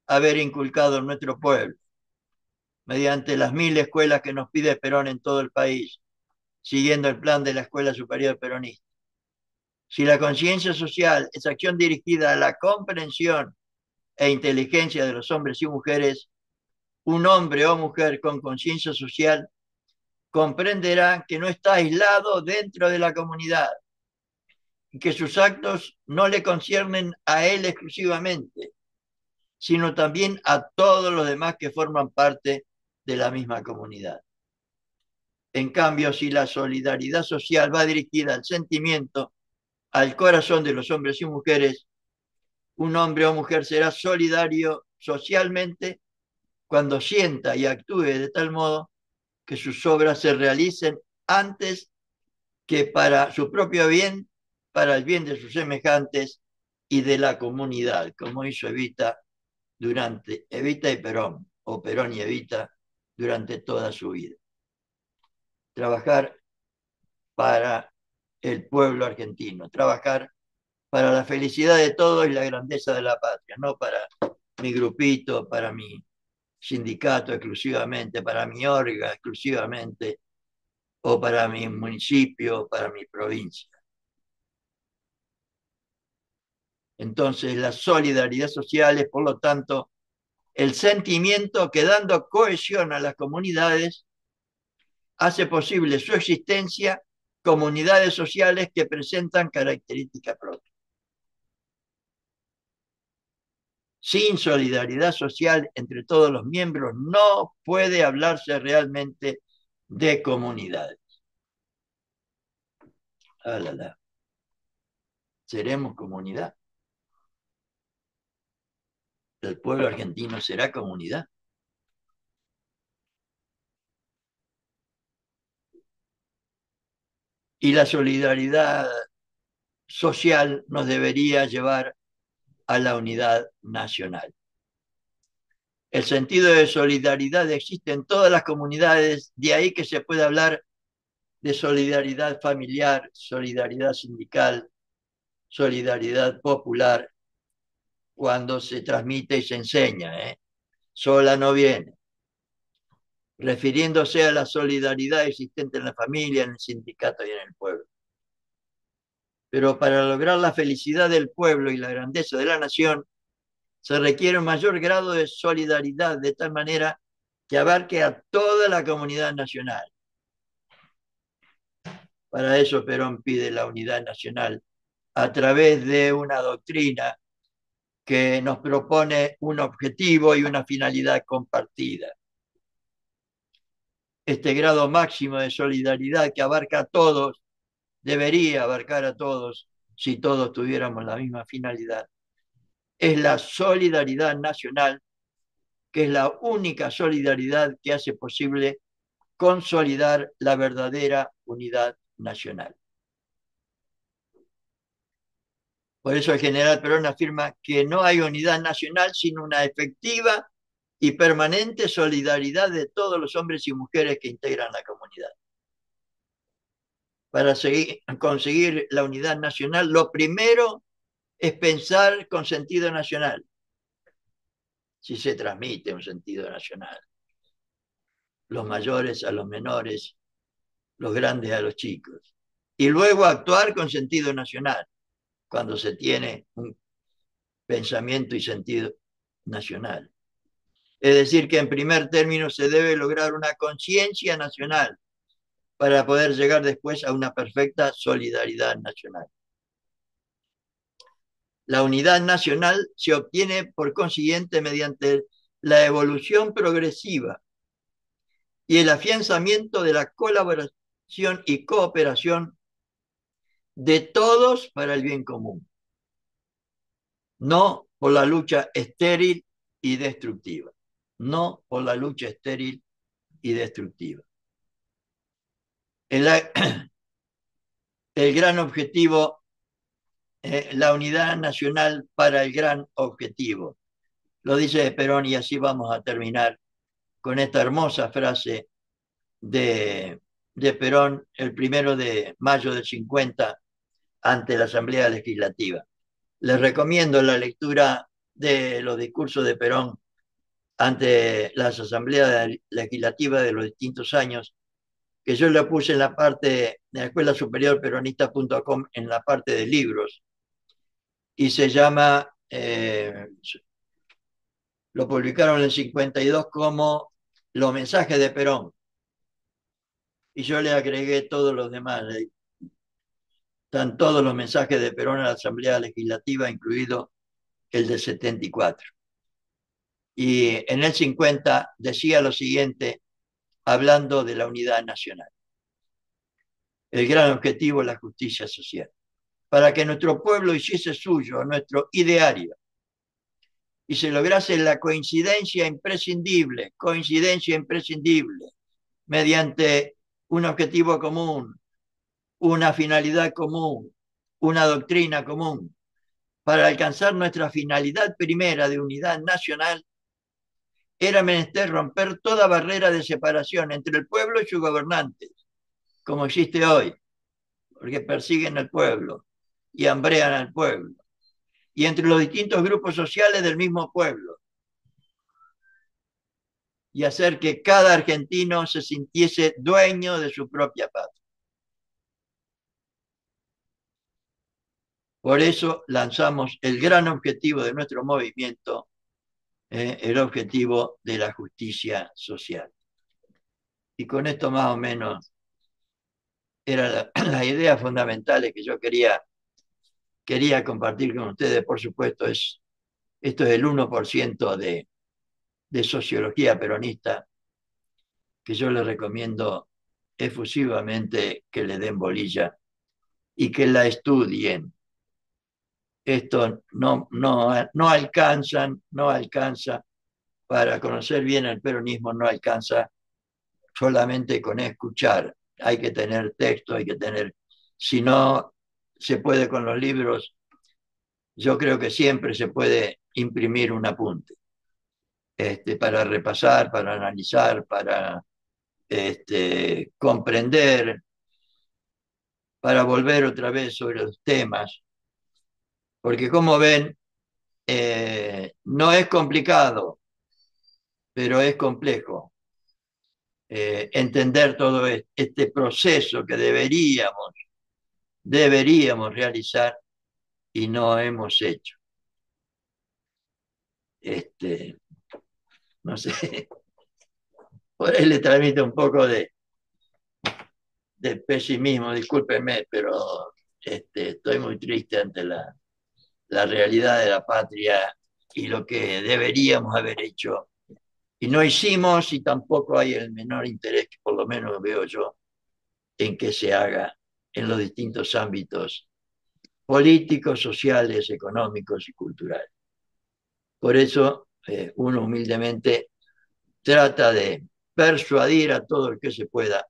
haber inculcado en nuestro pueblo, mediante las 1000 escuelas que nos pide Perón en todo el país, siguiendo el plan de la Escuela Superior Peronista. Si la conciencia social es acción dirigida a la comprensión e inteligencia de los hombres y mujeres, un hombre o mujer con conciencia social comprenderá que no está aislado dentro de la comunidad y que sus actos no le conciernen a él exclusivamente, sino también a todos los demás que forman parte de la misma comunidad. En cambio, si la solidaridad social va dirigida al sentimiento, al corazón de los hombres y mujeres, un hombre o mujer será solidario socialmente cuando sienta y actúe de tal modo que sus obras se realicen antes que para su propio bien, para el bien de sus semejantes y de la comunidad, como hizo Evita y Perón, o Perón y Evita, durante toda su vida. Trabajar para el pueblo argentino, trabajar para la felicidad de todos y la grandeza de la patria, no para mi grupito, para mi sindicato exclusivamente, para mi orga exclusivamente, o para mi municipio, para mi provincia. Entonces, la solidaridad social es, por lo tanto, el sentimiento que dando cohesión a las comunidades hace posible su existencia, comunidades sociales que presentan características propias. Sin solidaridad social entre todos los miembros no puede hablarse realmente de comunidades. Ah, la. Seremos comunidad. El pueblo argentino será comunidad. Y la solidaridad social nos debería llevar a la unidad nacional. El sentido de solidaridad existe en todas las comunidades, de ahí que se puede hablar de solidaridad familiar, solidaridad sindical, solidaridad popular, cuando se transmite y se enseña, ¿eh? Sola no viene, refiriéndose a la solidaridad existente en la familia, en el sindicato y en el pueblo. Pero para lograr la felicidad del pueblo y la grandeza de la nación, se requiere un mayor grado de solidaridad, de tal manera que abarque a toda la comunidad nacional. Para eso Perón pide la unidad nacional a través de una doctrina que nos propone un objetivo y una finalidad compartida. Este grado máximo de solidaridad que abarca a todos, debería abarcar a todos si todos tuviéramos la misma finalidad, es la solidaridad nacional, que es la única solidaridad que hace posible consolidar la verdadera unidad nacional. Por eso el general Perón afirma que no hay unidad nacional sin una efectiva y permanente solidaridad de todos los hombres y mujeres que integran la comunidad. Para conseguir la unidad nacional, lo primero es pensar con sentido nacional, si se transmite un sentido nacional. Los mayores a los menores, los grandes a los chicos. Y luego actuar con sentido nacional, cuando se tiene un pensamiento y sentido nacional. Es decir, que en primer término se debe lograr una conciencia nacional para poder llegar después a una perfecta solidaridad nacional. La unidad nacional se obtiene por consiguiente mediante la evolución progresiva y el afianzamiento de la colaboración y cooperación de todos para el bien común, no por la lucha estéril y destructiva, no por la lucha estéril y destructiva. El gran objetivo, la unidad nacional para el gran objetivo. Lo dice Perón y así vamos a terminar con esta hermosa frase de Perón el 1 de mayo del 50 ante la Asamblea Legislativa. Les recomiendo la lectura de los discursos de Perón ante las asambleas legislativas de los distintos años, que yo lo puse en la parte de la Escuela Superior Peronista.com, en la parte de libros, y se llama, lo publicaron en el 52 como Los mensajes de Perón, y yo le agregué todos los demás. Están todos los mensajes de Perón a la Asamblea Legislativa, incluido el de 74. Y en el 50 decía lo siguiente, hablando de la unidad nacional. El gran objetivo es la justicia social. Para que nuestro pueblo hiciese suyo nuestro ideario y se lograse la coincidencia imprescindible, mediante un objetivo común, una finalidad común, una doctrina común. Para alcanzar nuestra finalidad primera de unidad nacional, era menester romper toda barrera de separación entre el pueblo y sus gobernantes, como existe hoy, porque persiguen al pueblo y hambrean al pueblo, y entre los distintos grupos sociales del mismo pueblo, y hacer que cada argentino se sintiese dueño de su propia patria. Por eso lanzamos el gran objetivo de nuestro movimiento, el objetivo de la justicia social. Y con esto más o menos eran las ideas fundamentales que yo quería compartir con ustedes. Por supuesto, esto es el 1% de sociología peronista, que yo les recomiendo efusivamente que le den bolilla y que la estudien. Esto no alcanza para conocer bien el peronismo, no alcanza solamente con escuchar. Hay que tener texto, si no se puede con los libros, yo creo que siempre se puede imprimir un apunte, para repasar, para analizar, para comprender para volver otra vez sobre los temas, porque como ven, no es complicado, pero es complejo entender todo este proceso que deberíamos realizar y no hemos hecho. No sé, por ahí le transmite un poco de pesimismo, discúlpenme, pero estoy muy triste ante la realidad de la patria y lo que deberíamos haber hecho. Y no hicimos y tampoco hay el menor interés, que por lo menos veo yo, en que se haga en los distintos ámbitos políticos, sociales, económicos y culturales. Por eso uno humildemente trata de persuadir a todo el que se pueda,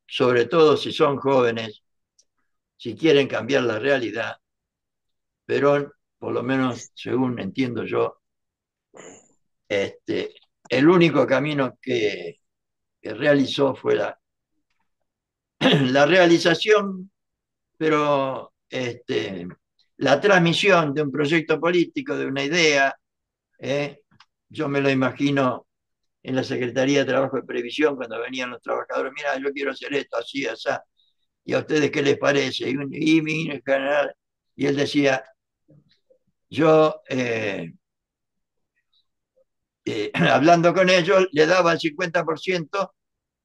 sobre todo si son jóvenes, si quieren cambiar la realidad. Perón, por lo menos según entiendo yo, el único camino que realizó fue la realización, pero la transmisión de un proyecto político, de una idea. Yo me lo imagino en la Secretaría de Trabajo y Previsión cuando venían los trabajadores, mira, yo quiero hacer esto, así, así, ¿y a ustedes qué les parece? Y mi general, y él decía, yo hablando con ellos, le daba el 50%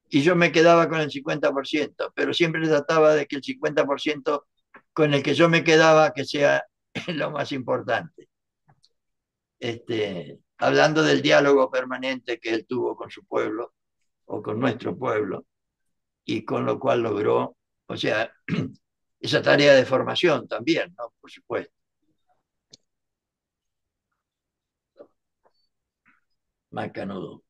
y yo me quedaba con el 50%, pero siempre trataba de que el 50% con el que yo me quedaba que sea lo más importante. Hablando del diálogo permanente que él tuvo con su pueblo o con nuestro pueblo y con lo cual logró, o sea, esa tarea de formación también, ¿no? Por supuesto. Macanudo.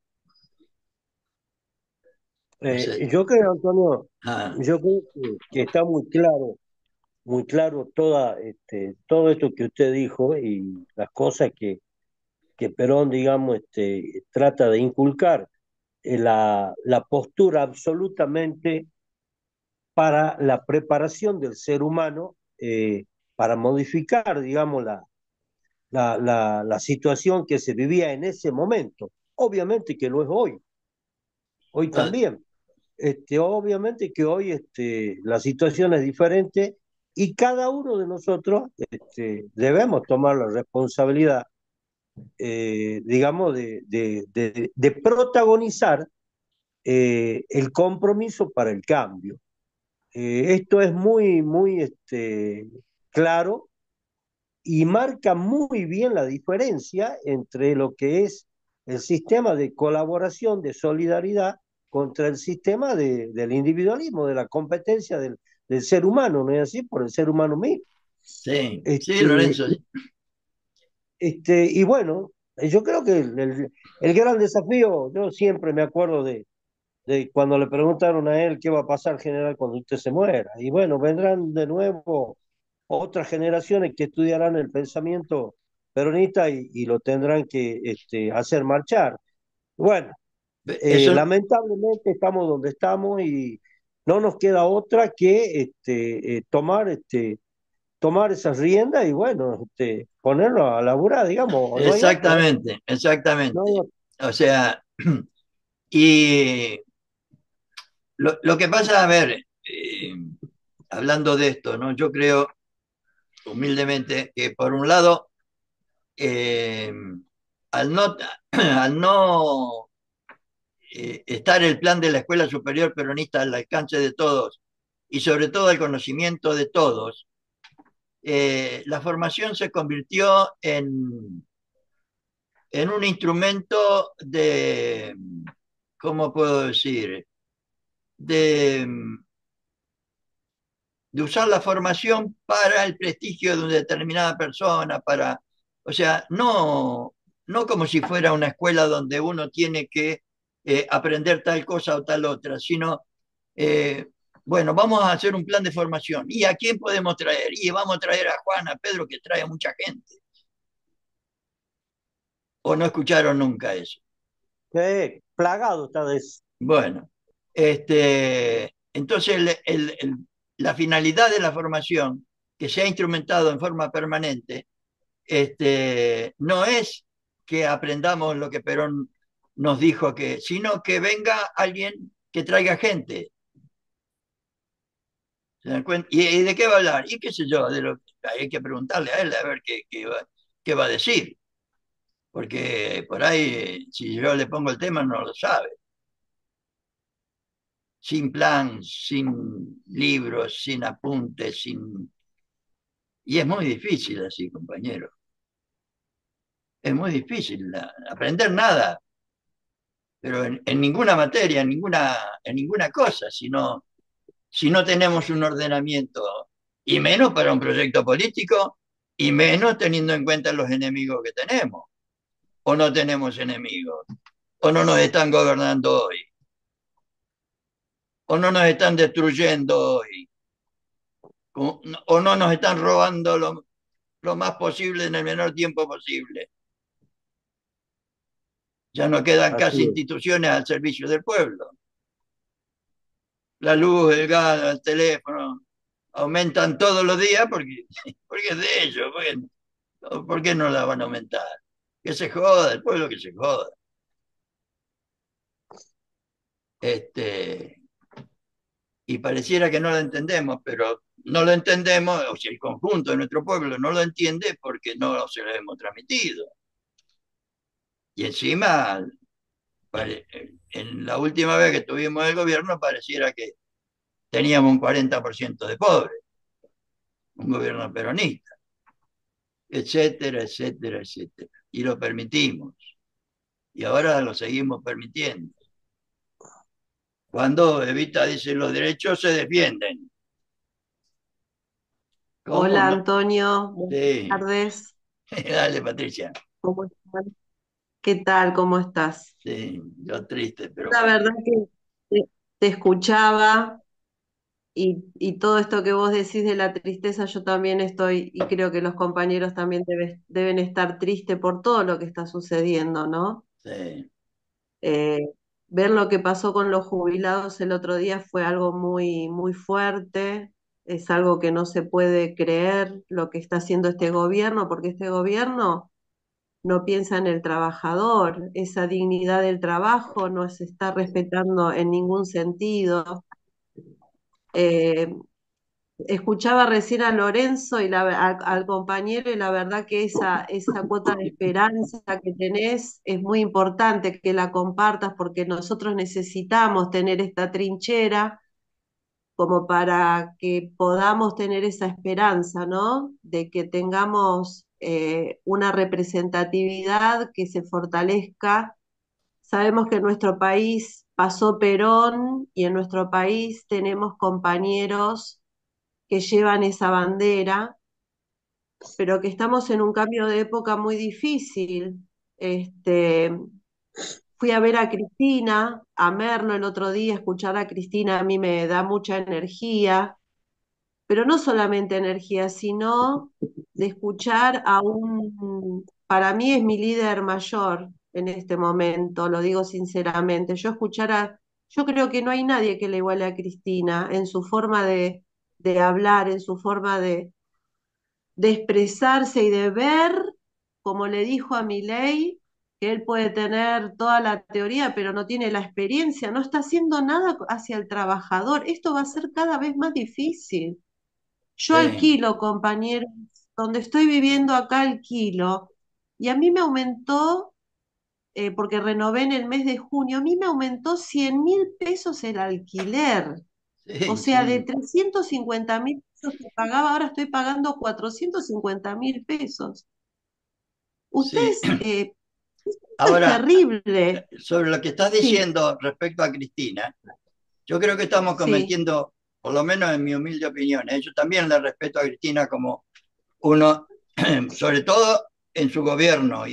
No sé. Yo creo, Antonio, Ah, yo creo que está muy claro todo esto que usted dijo y las cosas que Perón, digamos, trata de inculcar, la postura absolutamente para la preparación del ser humano, para modificar, digamos, la situación que se vivía en ese momento. Obviamente que lo es hoy ah, también. Obviamente que hoy la situación es diferente y cada uno de nosotros debemos tomar la responsabilidad, digamos, de protagonizar el compromiso para el cambio. Esto es muy claro y marca muy bien la diferencia entre lo que es el sistema de colaboración, de solidaridad, contra el sistema del individualismo, de la competencia del ser humano, ¿no es así? Por el ser humano mismo. sí, sí, Este, Lorenzo. y bueno, yo creo que el gran desafío, yo siempre me acuerdo de cuando le preguntaron a él qué va a pasar, general, cuando usted se muera. Y bueno, vendrán de nuevo otras generaciones que estudiarán el pensamiento peronista y lo tendrán que hacer marchar. Bueno, Eso, lamentablemente estamos donde estamos y no nos queda otra que tomar esas riendas y bueno, ponerlo a laburar, digamos, no hay otra, ¿eh? exactamente, No hay exactamente. otra. O sea, y lo que pasa, a ver, hablando de esto, ¿no? Yo creo humildemente que por un lado, eh, al no, al no estar el plan de la Escuela Superior Peronista al alcance de todos y sobre todo al conocimiento de todos, la formación se convirtió en un instrumento de, ¿cómo puedo decir? De, de usar la formación para el prestigio de una determinada persona, o sea, no como si fuera una escuela donde uno tiene que aprender tal cosa o tal otra, sino, eh, bueno, vamos a hacer un plan de formación. ¿Y a quién podemos traer? Y vamos a traer a Juan, a Pedro, que trae a mucha gente. ¿O no escucharon nunca eso? Plagado está de eso. Bueno, entonces la finalidad de la formación, que se ha instrumentado en forma permanente, no es que aprendamos lo que Perón nos dijo, sino que venga alguien que traiga gente. ¿Se dan cuenta? ¿Y de qué va a hablar? Y qué sé yo, hay que preguntarle a él a ver qué va a decir. Porque por ahí, si yo le pongo el tema, no lo sabe. Sin plan, sin libros, sin apuntes, sin... Y es muy difícil así, compañero. Es muy difícil aprender nada, pero en ninguna materia, en ninguna cosa, si no tenemos un ordenamiento, y menos para un proyecto político, y menos teniendo en cuenta los enemigos que tenemos. O no tenemos enemigos, o no nos están gobernando hoy, o no nos están destruyendo hoy, o no nos están robando lo más posible en el menor tiempo posible. Ya no quedan casi Así es. instituciones al servicio del pueblo. La luz, el gas, el teléfono, aumentan todos los días porque es de ellos. ¿Por qué no la van a aumentar? Que se joda, el pueblo que se joda. Y pareciera que no lo entendemos, pero no lo entendemos, o sea, el conjunto de nuestro pueblo no lo entiende porque no se lo hemos transmitido. Y encima, en la última vez que tuvimos el gobierno, pareciera que teníamos un 40% de pobres, un gobierno peronista, etcétera, etcétera, etcétera. Y lo permitimos. Y ahora lo seguimos permitiendo. Cuando Evita dice los derechos se defienden. ¿Cómo? Hola No. Antonio, buenas Sí. tardes. Dale, Patricia. ¿Cómo estás? ¿Qué tal? ¿Cómo estás? Sí, yo triste, pero La bueno. verdad que te escuchaba y todo esto que vos decís de la tristeza, yo también estoy y creo que los compañeros también deben estar tristes por todo lo que está sucediendo, ¿no? Sí, Eh, Ver lo que pasó con los jubilados el otro día fue algo muy, muy fuerte. Es algo que no se puede creer lo que está haciendo este gobierno, porque este gobierno no piensa en el trabajador, esa dignidad del trabajo no se está respetando en ningún sentido. Eh, Escuchaba recién a Lorenzo y al compañero y la verdad que esa cuota de esperanza que tenés es muy importante que la compartas porque nosotros necesitamos tener esta trinchera como para que podamos tener esa esperanza, ¿no? De que tengamos una representatividad que se fortalezca. Sabemos que en nuestro país pasó Perón y en nuestro país tenemos compañeros que llevan esa bandera, pero que estamos en un cambio de época muy difícil. Este, Fui a ver a Cristina, a Merlo el otro día, escuchar a Cristina a mí me da mucha energía, pero no solamente energía, sino de escuchar para mí es mi líder mayor en este momento, lo digo sinceramente. Yo creo que no hay nadie que le iguale a Cristina en su forma de hablar, en su forma de expresarse y de ver, como le dijo a Milei, que él puede tener toda la teoría, pero no tiene la experiencia, no está haciendo nada hacia el trabajador. Esto va a ser cada vez más difícil. Yo sí, alquilo, compañeros, donde estoy viviendo acá alquilo, y a mí me aumentó, porque renové en el mes de junio, a mí me aumentó 100.000 pesos el alquiler. O sí, sea, de sí, 350.000 pesos que pagaba, ahora estoy pagando 450.000 pesos. sí. Ustedes, esto es Ahora, terrible. sobre lo que estás Sí, diciendo respecto a Cristina, yo creo que estamos sí, cometiendo, por lo menos en mi humilde opinión, yo también le respeto a Cristina como uno, sobre todo en su gobierno,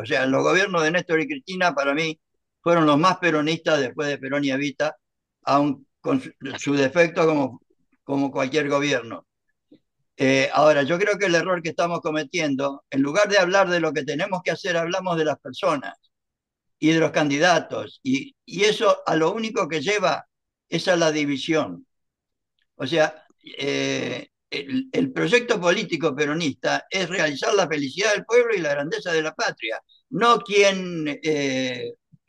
o sea, los gobiernos de Néstor y Cristina para mí fueron los más peronistas después de Perón y Evita, aun con su defecto como cualquier gobierno. Ahora, yo creo que el error que estamos cometiendo, en lugar de hablar de lo que tenemos que hacer, hablamos de las personas y de los candidatos, y eso a lo único que lleva es a la división. O sea, el proyecto político peronista es realizar la felicidad del pueblo y la grandeza de la patria, no quién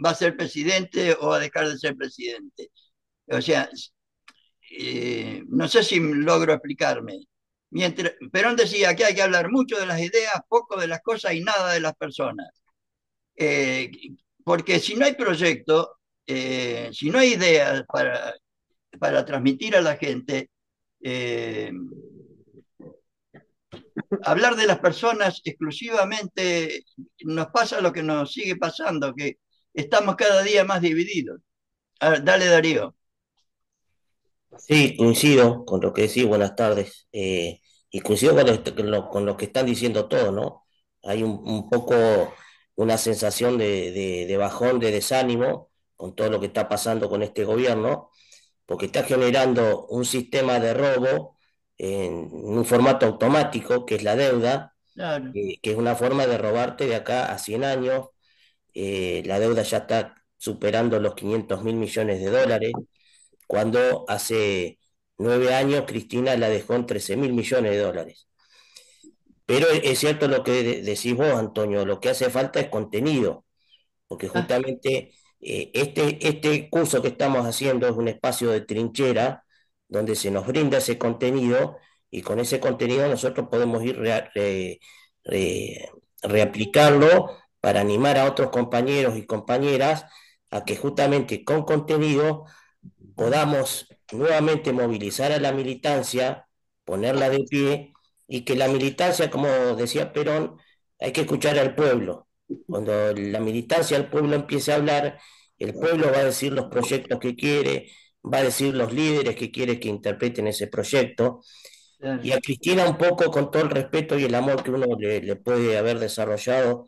va a ser presidente o a dejar de ser presidente. O sea, no sé si logro explicarme. Perón decía que hay que hablar mucho de las ideas, poco de las cosas y nada de las personas. Eh, porque si no hay proyecto, si no hay ideas para transmitir a la gente, eh, hablar de las personas exclusivamente nos pasa lo que nos sigue pasando, que estamos cada día más divididos. A ver, dale, Darío. Sí, coincido con lo que decís, buenas tardes. Y coincido con lo que están diciendo todos, ¿no? Hay un poco una sensación de bajón, de desánimo con todo lo que está pasando con este gobierno, porque está generando un sistema de robo en un formato automático, que es la deuda, Claro. que es una forma de robarte de acá a 100 años. La deuda ya está superando los 500.000 millones de dólares cuando hace 9 años Cristina la dejó en 13.000 millones de dólares. Pero es cierto lo que decís vos, Antonio, lo que hace falta es contenido, porque Ah, justamente este curso que estamos haciendo es un espacio de trinchera donde se nos brinda ese contenido y con ese contenido nosotros podemos ir re- reaplicarlo para animar a otros compañeros y compañeras a que justamente con contenido podamos nuevamente movilizar a la militancia, ponerla de pie, y que la militancia, como decía Perón, hay que escuchar al pueblo. Cuando la militancia del pueblo empiece a hablar, el pueblo va a decir los proyectos que quiere, va a decir los líderes que quiere que interpreten ese proyecto. claro. Y a Cristina, un poco con todo el respeto y el amor que uno le puede haber desarrollado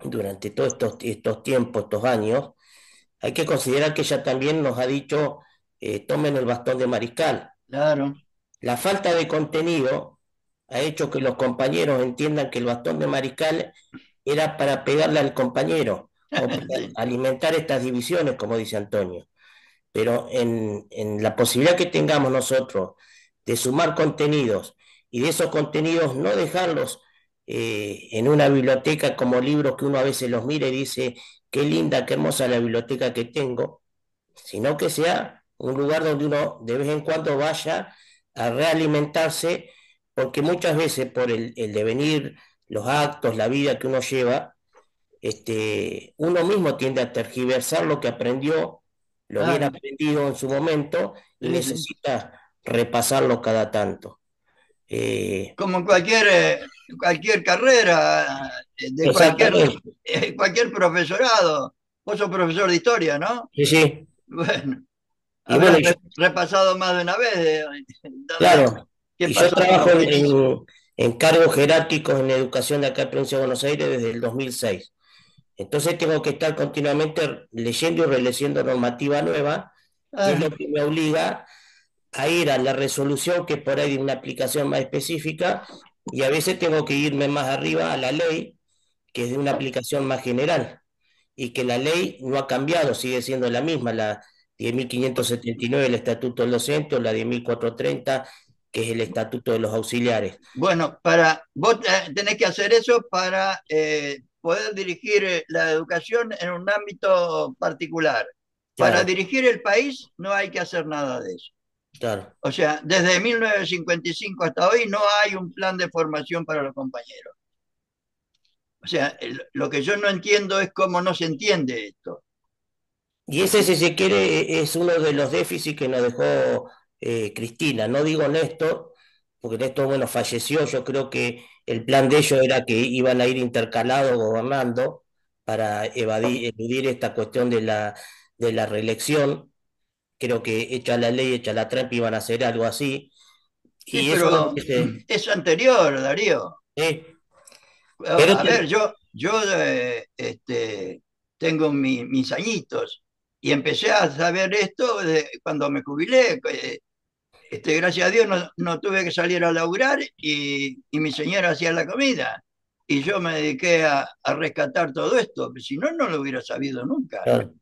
durante todos estos tiempos, estos años, hay que considerar que ella también nos ha dicho, tomen el bastón de mariscal. Claro. La falta de contenido ha hecho que los compañeros entiendan que el bastón de mariscal era para pegarle al compañero o para Sí. alimentar estas divisiones, como dice Antonio. Pero en la posibilidad que tengamos nosotros de sumar contenidos y de esos contenidos no dejarlos en una biblioteca como libros que uno a veces los mira y dice, qué linda, qué hermosa la biblioteca que tengo, sino que sea un lugar donde uno de vez en cuando vaya a realimentarse, porque muchas veces por el devenir, los actos, la vida que uno lleva, uno mismo tiende a tergiversar lo que aprendió, lo bien Claro. aprendido en su momento, y Sí, sí. necesita repasarlo cada tanto. Eh, Como cualquier carrera, de Exactamente, cualquier profesorado. Vos sos profesor de historia, ¿no? sí, sí. Bueno, Y bueno, habrás repasado más de una vez dónde, claro, qué y yo pasó con trabajo los fenicios. en cargos jerárquicos en educación de acá en Provincia de Buenos Aires desde el 2006. Entonces tengo que estar continuamente leyendo y releyendo normativa nueva, que es lo Claro. que me obliga a ir a la resolución, que es por ahí de una aplicación más específica, y a veces tengo que irme más arriba a la ley, que es de una aplicación más general, y que la ley no ha cambiado, sigue siendo la misma, la 10.579, el Estatuto del Docente, o la 10.430, que es el Estatuto de los Auxiliares. Bueno, vos tenés que hacer eso para poder dirigir la educación en un ámbito particular. Para Claro, dirigir el país no hay que hacer nada de eso. claro. O sea, desde 1955 hasta hoy no hay un plan de formación para los compañeros. O sea, lo que yo no entiendo es cómo no se entiende esto. Y ese, si se quiere, es uno de los déficits que nos dejó Cristina. No digo Néstor, porque Néstor, bueno, falleció. Yo creo que el plan de ellos era que iban a ir intercalados gobernando para eludir esta cuestión de la reelección. Creo que hecha la ley, hecha la trampa, iban a hacer algo así. Sí, Y eso me pero parece. es anterior, Darío. Pero A ver, yo tengo mis añitos y empecé a saber esto cuando me jubilé. Gracias a Dios no tuve que salir a laburar y mi señora hacía la comida. Y yo me dediqué a rescatar todo esto, si no, no lo hubiera sabido nunca. claro,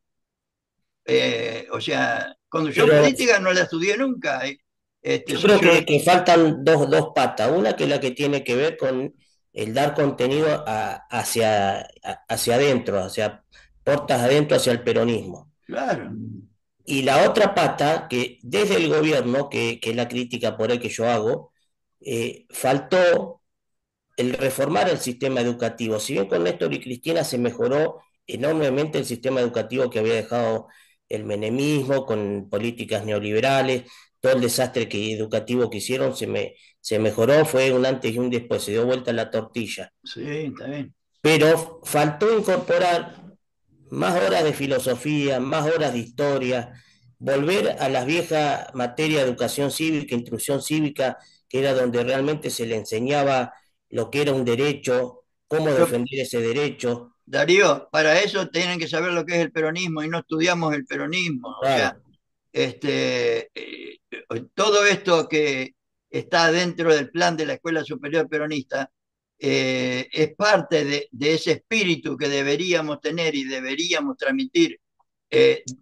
O sea, conducción pero política no la estudié nunca. Yo creo Sociólogo. que faltan dos patas. Una que es la que tiene que ver con el dar contenido hacia adentro, hacia puertas adentro, hacia el peronismo. Claro. Y la otra pata, que desde el gobierno, que es la crítica por ahí que yo hago, faltó el reformar el sistema educativo. Si bien con Néstor y Cristina se mejoró enormemente el sistema educativo que había dejado el menemismo, con políticas neoliberales, todo el desastre educativo que hicieron se mejoró, fue un antes y un después, se dio vuelta la tortilla. Sí, está bien. Pero faltó incorporar más horas de filosofía, más horas de historia, volver a las viejas materias de educación cívica, instrucción cívica, que era donde realmente se le enseñaba lo que era un derecho, cómo Pero, defender ese derecho. Darío, para eso tienen que saber lo que es el peronismo y no estudiamos el peronismo. O sea, Claro, todo esto que está dentro del plan de la Escuela Superior Peronista es parte de ese espíritu que deberíamos tener y deberíamos transmitir,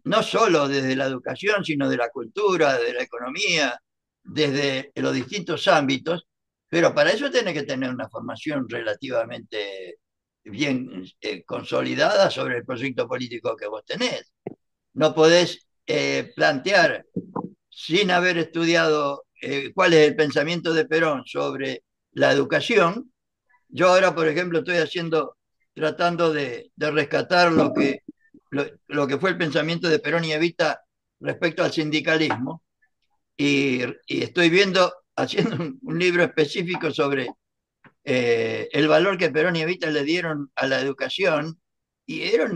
no solo desde la educación, sino de la cultura, de la economía, desde los distintos ámbitos, pero para eso tiene que tener una formación relativamente bien consolidada sobre el proyecto político que vos tenés. No podés plantear sin haber estudiado cuál es el pensamiento de Perón sobre la educación. Yo ahora, por ejemplo, estoy tratando de rescatar lo que fue el pensamiento de Perón y Evita respecto al sindicalismo y estoy haciendo un libro específico sobre el valor que Perón y Evita le dieron a la educación y era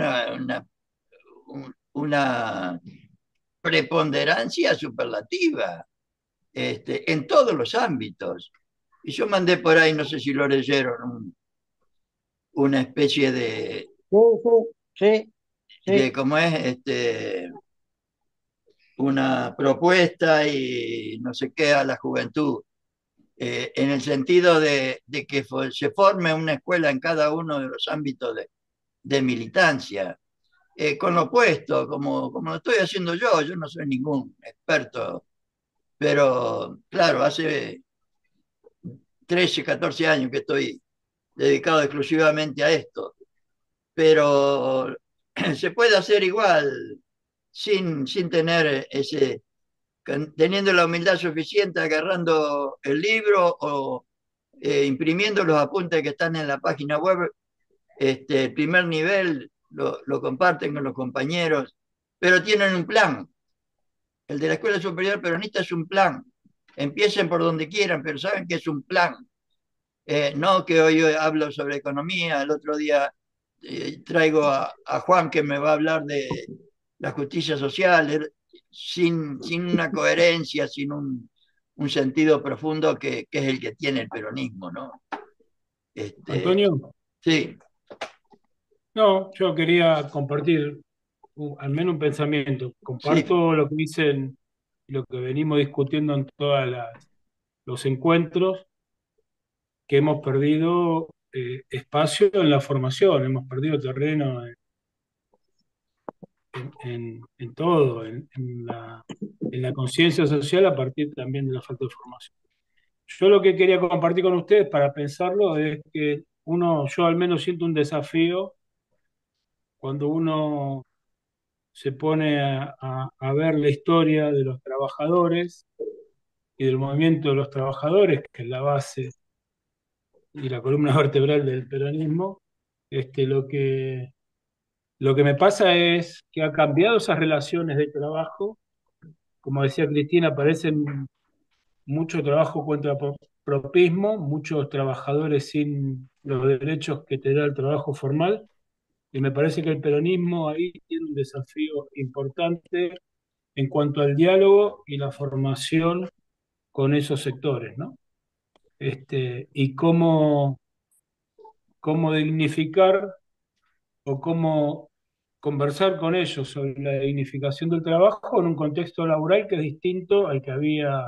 una preponderancia superlativa en todos los ámbitos. Y yo mandé por ahí, no sé si lo leyeron, una especie Sí, sí, de sí, cómo es, una propuesta y no sé qué a la juventud, en el sentido de que se forme una escuela en cada uno de los ámbitos de militancia, con lo opuesto, como lo estoy haciendo yo no soy ningún experto, pero claro, hace 13 14 años que estoy dedicado exclusivamente a esto, pero se puede hacer igual sin tener teniendo la humildad suficiente, agarrando el libro o imprimiendo los apuntes que están en la página web. El primer nivel lo comparten con los compañeros, pero tienen un plan. El de la Escuela Superior Peronista es un plan. Empiecen por donde quieran, pero saben que es un plan. No que hoy hablo sobre economía, el otro día traigo a Juan que me va a hablar de la justicia social, sin una coherencia, sin un sentido profundo que es el que tiene el peronismo, ¿no? Este, Antonio, sí, no, yo quería compartir al menos un pensamiento. sí, Comparto lo que dicen, lo que venimos discutiendo en todos los encuentros, que hemos perdido espacio en la formación, hemos perdido terreno en todo, en la conciencia social a partir también de la falta de formación. Yo lo que quería compartir con ustedes para pensarlo es que yo al menos siento un desafío cuando uno se pone a ver la historia de los trabajadores y del movimiento de los trabajadores, que es la base y la columna vertebral del peronismo. Lo que me pasa es que ha cambiado esas relaciones de trabajo. Como decía Cristina, aparecen mucho trabajo contra propismo, muchos trabajadores sin los derechos que te da el trabajo formal, y me parece que el peronismo ahí tiene un desafío importante en cuanto al diálogo y la formación con esos sectores, ¿no? Y cómo dignificar o cómo conversar con ellos sobre la dignificación del trabajo en un contexto laboral que es distinto al que había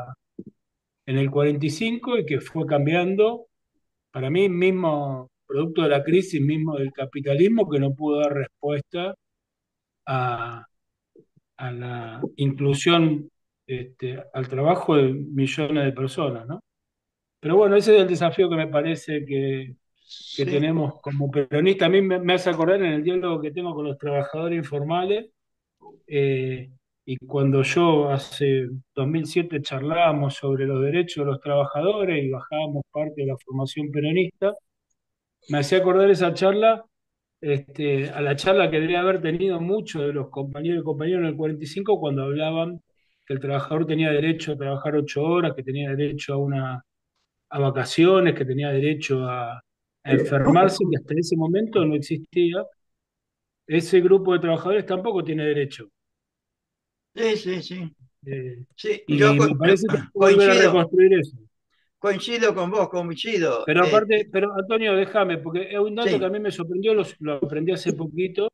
en el 45 y que fue cambiando, para mí mismo, producto de la crisis mismo del capitalismo, que no pudo dar respuesta a la inclusión al trabajo de millones de personas, ¿no? Pero bueno, ese es el desafío que me parece que Sí, tenemos como peronistas. A mí me hace acordar en el diálogo que tengo con los trabajadores informales, eh, y cuando yo hace 2007 charlábamos sobre los derechos de los trabajadores y bajábamos parte de la formación peronista, me hacía acordar esa charla, a la charla que debía haber tenido muchos de los compañeros y compañeras en el 45 cuando hablaban que el trabajador tenía derecho a trabajar 8 horas, que tenía derecho a vacaciones, que tenía derecho a enfermarse, que hasta ese momento no existía. Ese grupo de trabajadores tampoco tiene derecho. sí, sí, sí. Eh, Sí, yo y me parece que hay que volver a coincido, reconstruir eso. coincido con vos, coincido. Pero aparte, pero Antonio, déjame, porque es un dato que a Sí, mí me sorprendió, lo aprendí hace poquito,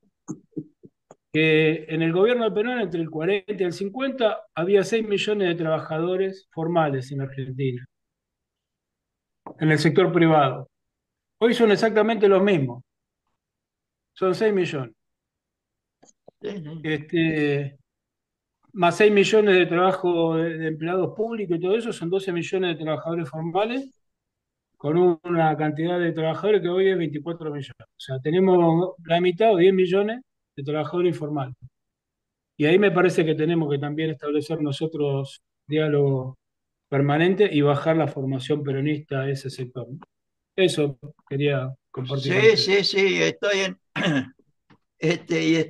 que en el gobierno de Perón, entre el 40 y el 50, había 6 millones de trabajadores formales en Argentina, en el sector privado. Hoy son exactamente los mismos, son 6 millones. sí, sí. Este, más 6 millones de trabajo de empleados públicos y todo eso, son 12 millones de trabajadores formales, con una cantidad de trabajadores que hoy es 24 millones. O sea, tenemos la mitad o 10 millones de trabajadores informales. Y ahí me parece que tenemos que también establecer nosotros diálogo permanente y bajar la formación peronista a ese sector. Eso quería compartir con Sí, ustedes. sí, sí, estoy en,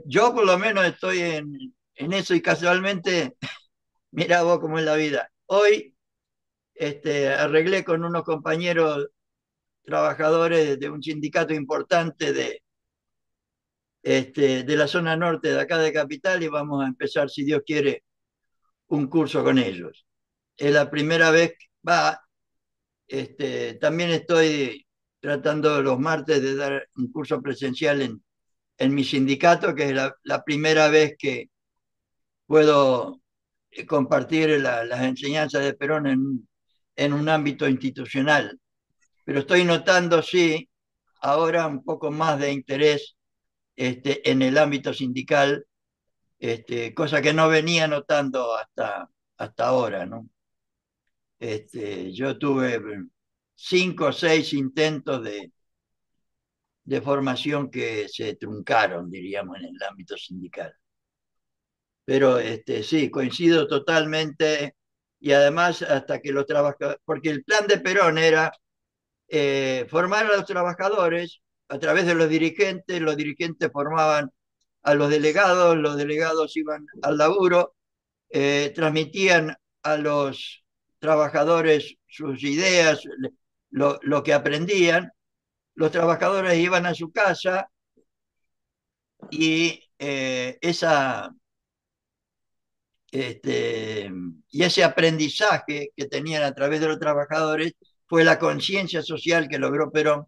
yo por lo menos estoy en eso y casualmente, mira vos cómo es la vida. Hoy arreglé con unos compañeros trabajadores de un sindicato importante de la zona norte de acá de Capital y vamos a empezar, si Dios quiere, un curso con ellos. Es la primera vez que va, también estoy tratando los martes de dar un curso presencial en mi sindicato, que es la primera vez que puedo compartir las enseñanzas de Perón en un ámbito institucional. Pero estoy notando, sí, ahora un poco más de interés en el ámbito sindical, cosa que no venía notando hasta ahora, ¿no? Yo tuve 5 o 6 intentos de formación que se truncaron, diríamos, en el ámbito sindical. Pero sí, coincido totalmente y además hasta que los trabajadores, porque el plan de Perón era formar a los trabajadores a través de los dirigentes formaban a los delegados iban al laburo, transmitían a los trabajadores sus ideas, lo que aprendían, los trabajadores iban a su casa y este, y ese aprendizaje que tenían a través de los trabajadores fue la conciencia social que logró Perón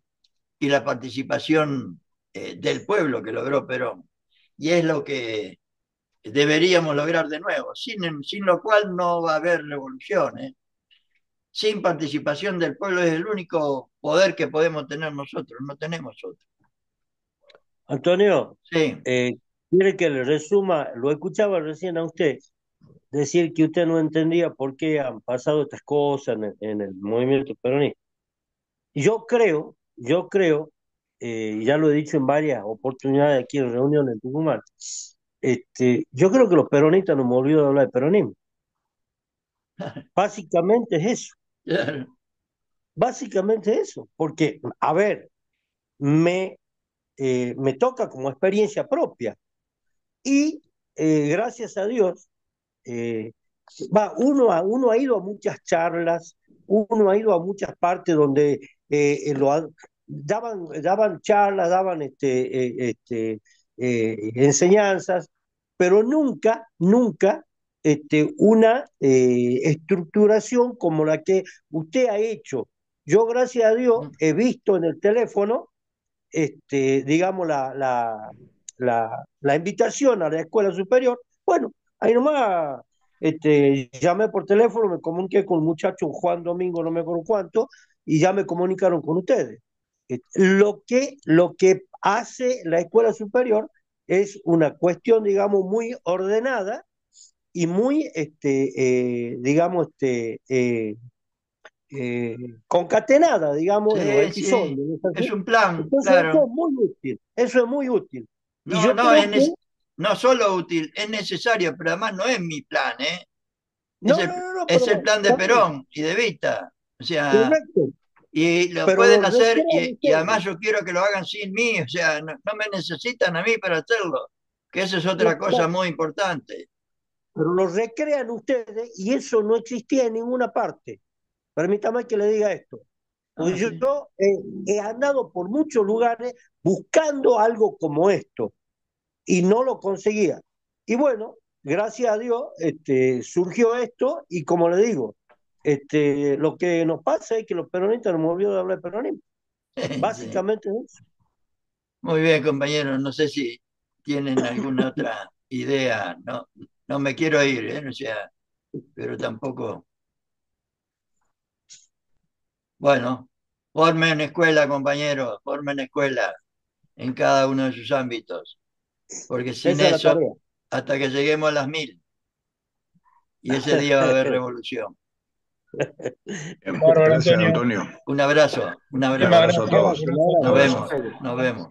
y la participación del pueblo que logró Perón. Y es lo que deberíamos lograr de nuevo, sin lo cual no va a haber revolución. Sin participación del pueblo es el único poder que podemos tener nosotros, no tenemos otro. Antonio, Sí, quiere que le resuma, lo escuchaba recién a usted decir que usted no entendía por qué han pasado estas cosas en el movimiento peronista. Yo creo, ya lo he dicho en varias oportunidades aquí en reuniones en Tucumán, yo creo que los peronistas no hemos olvidado de hablar de peronismo. Básicamente es eso, claro. básicamente es eso, porque, a ver, me, me toca como experiencia propia y gracias a Dios, eh, uno ha ido a muchas charlas, uno ha ido a muchas partes donde daban charlas, daban enseñanzas, pero nunca una estructuración como la que usted ha hecho. Yo, gracias a Dios, he visto en el teléfono, digamos, la invitación a la escuela superior. Bueno, ahí nomás llamé por teléfono, me comuniqué con un muchacho, un Juan Domingo, no me acuerdo cuánto, y ya me comunicaron con ustedes. Lo que hace la escuela superior es una cuestión, digamos, muy ordenada, y muy, digamos, concatenada, digamos, en los Sí, episodios. sí, ¿No es es así? un plan, Entonces eso claro. es muy útil, eso es muy útil. Y No, yo no, creo que, no solo útil, es necesario, pero además no es mi plan, ¿eh? no, no, no, no, Es el pero plan de está bien, Perón y de Vita. O sea, correcto, y lo pero pueden lo hacer recrean y además ustedes. yo quiero que lo hagan sin mí, o sea, no me necesitan a mí para hacerlo, que esa es Lo- otra cosa lo- muy importante. pero lo recrean ustedes y eso no existía en ninguna parte. Permítame que le diga esto. Ah, Porque yo, sí. yo, he andado por muchos lugares buscando algo como esto y no lo conseguía. Y bueno, gracias a Dios, surgió esto y como le digo, lo que nos pasa es que los peronistas nos hemos olvidado de hablar de peronismo. Sí. Básicamente es eso. Muy bien, compañeros, no sé si tienen alguna otra idea, no, no me quiero ir, ¿eh? O sea, pero tampoco. Bueno, formen escuela, compañeros, formen escuela en cada uno de sus ámbitos, porque sin Esa es la eso, tarea. hasta que lleguemos a las 1000, y ese día va a haber revolución. Bien, Bárbaro, gracias, Antonio. Antonio. Un abrazo, un Un Muchísimas abrazo. abrazo a gracias. todos. Un Gracias. Un Nos abrazo. abrazo. vemos, nos vemos.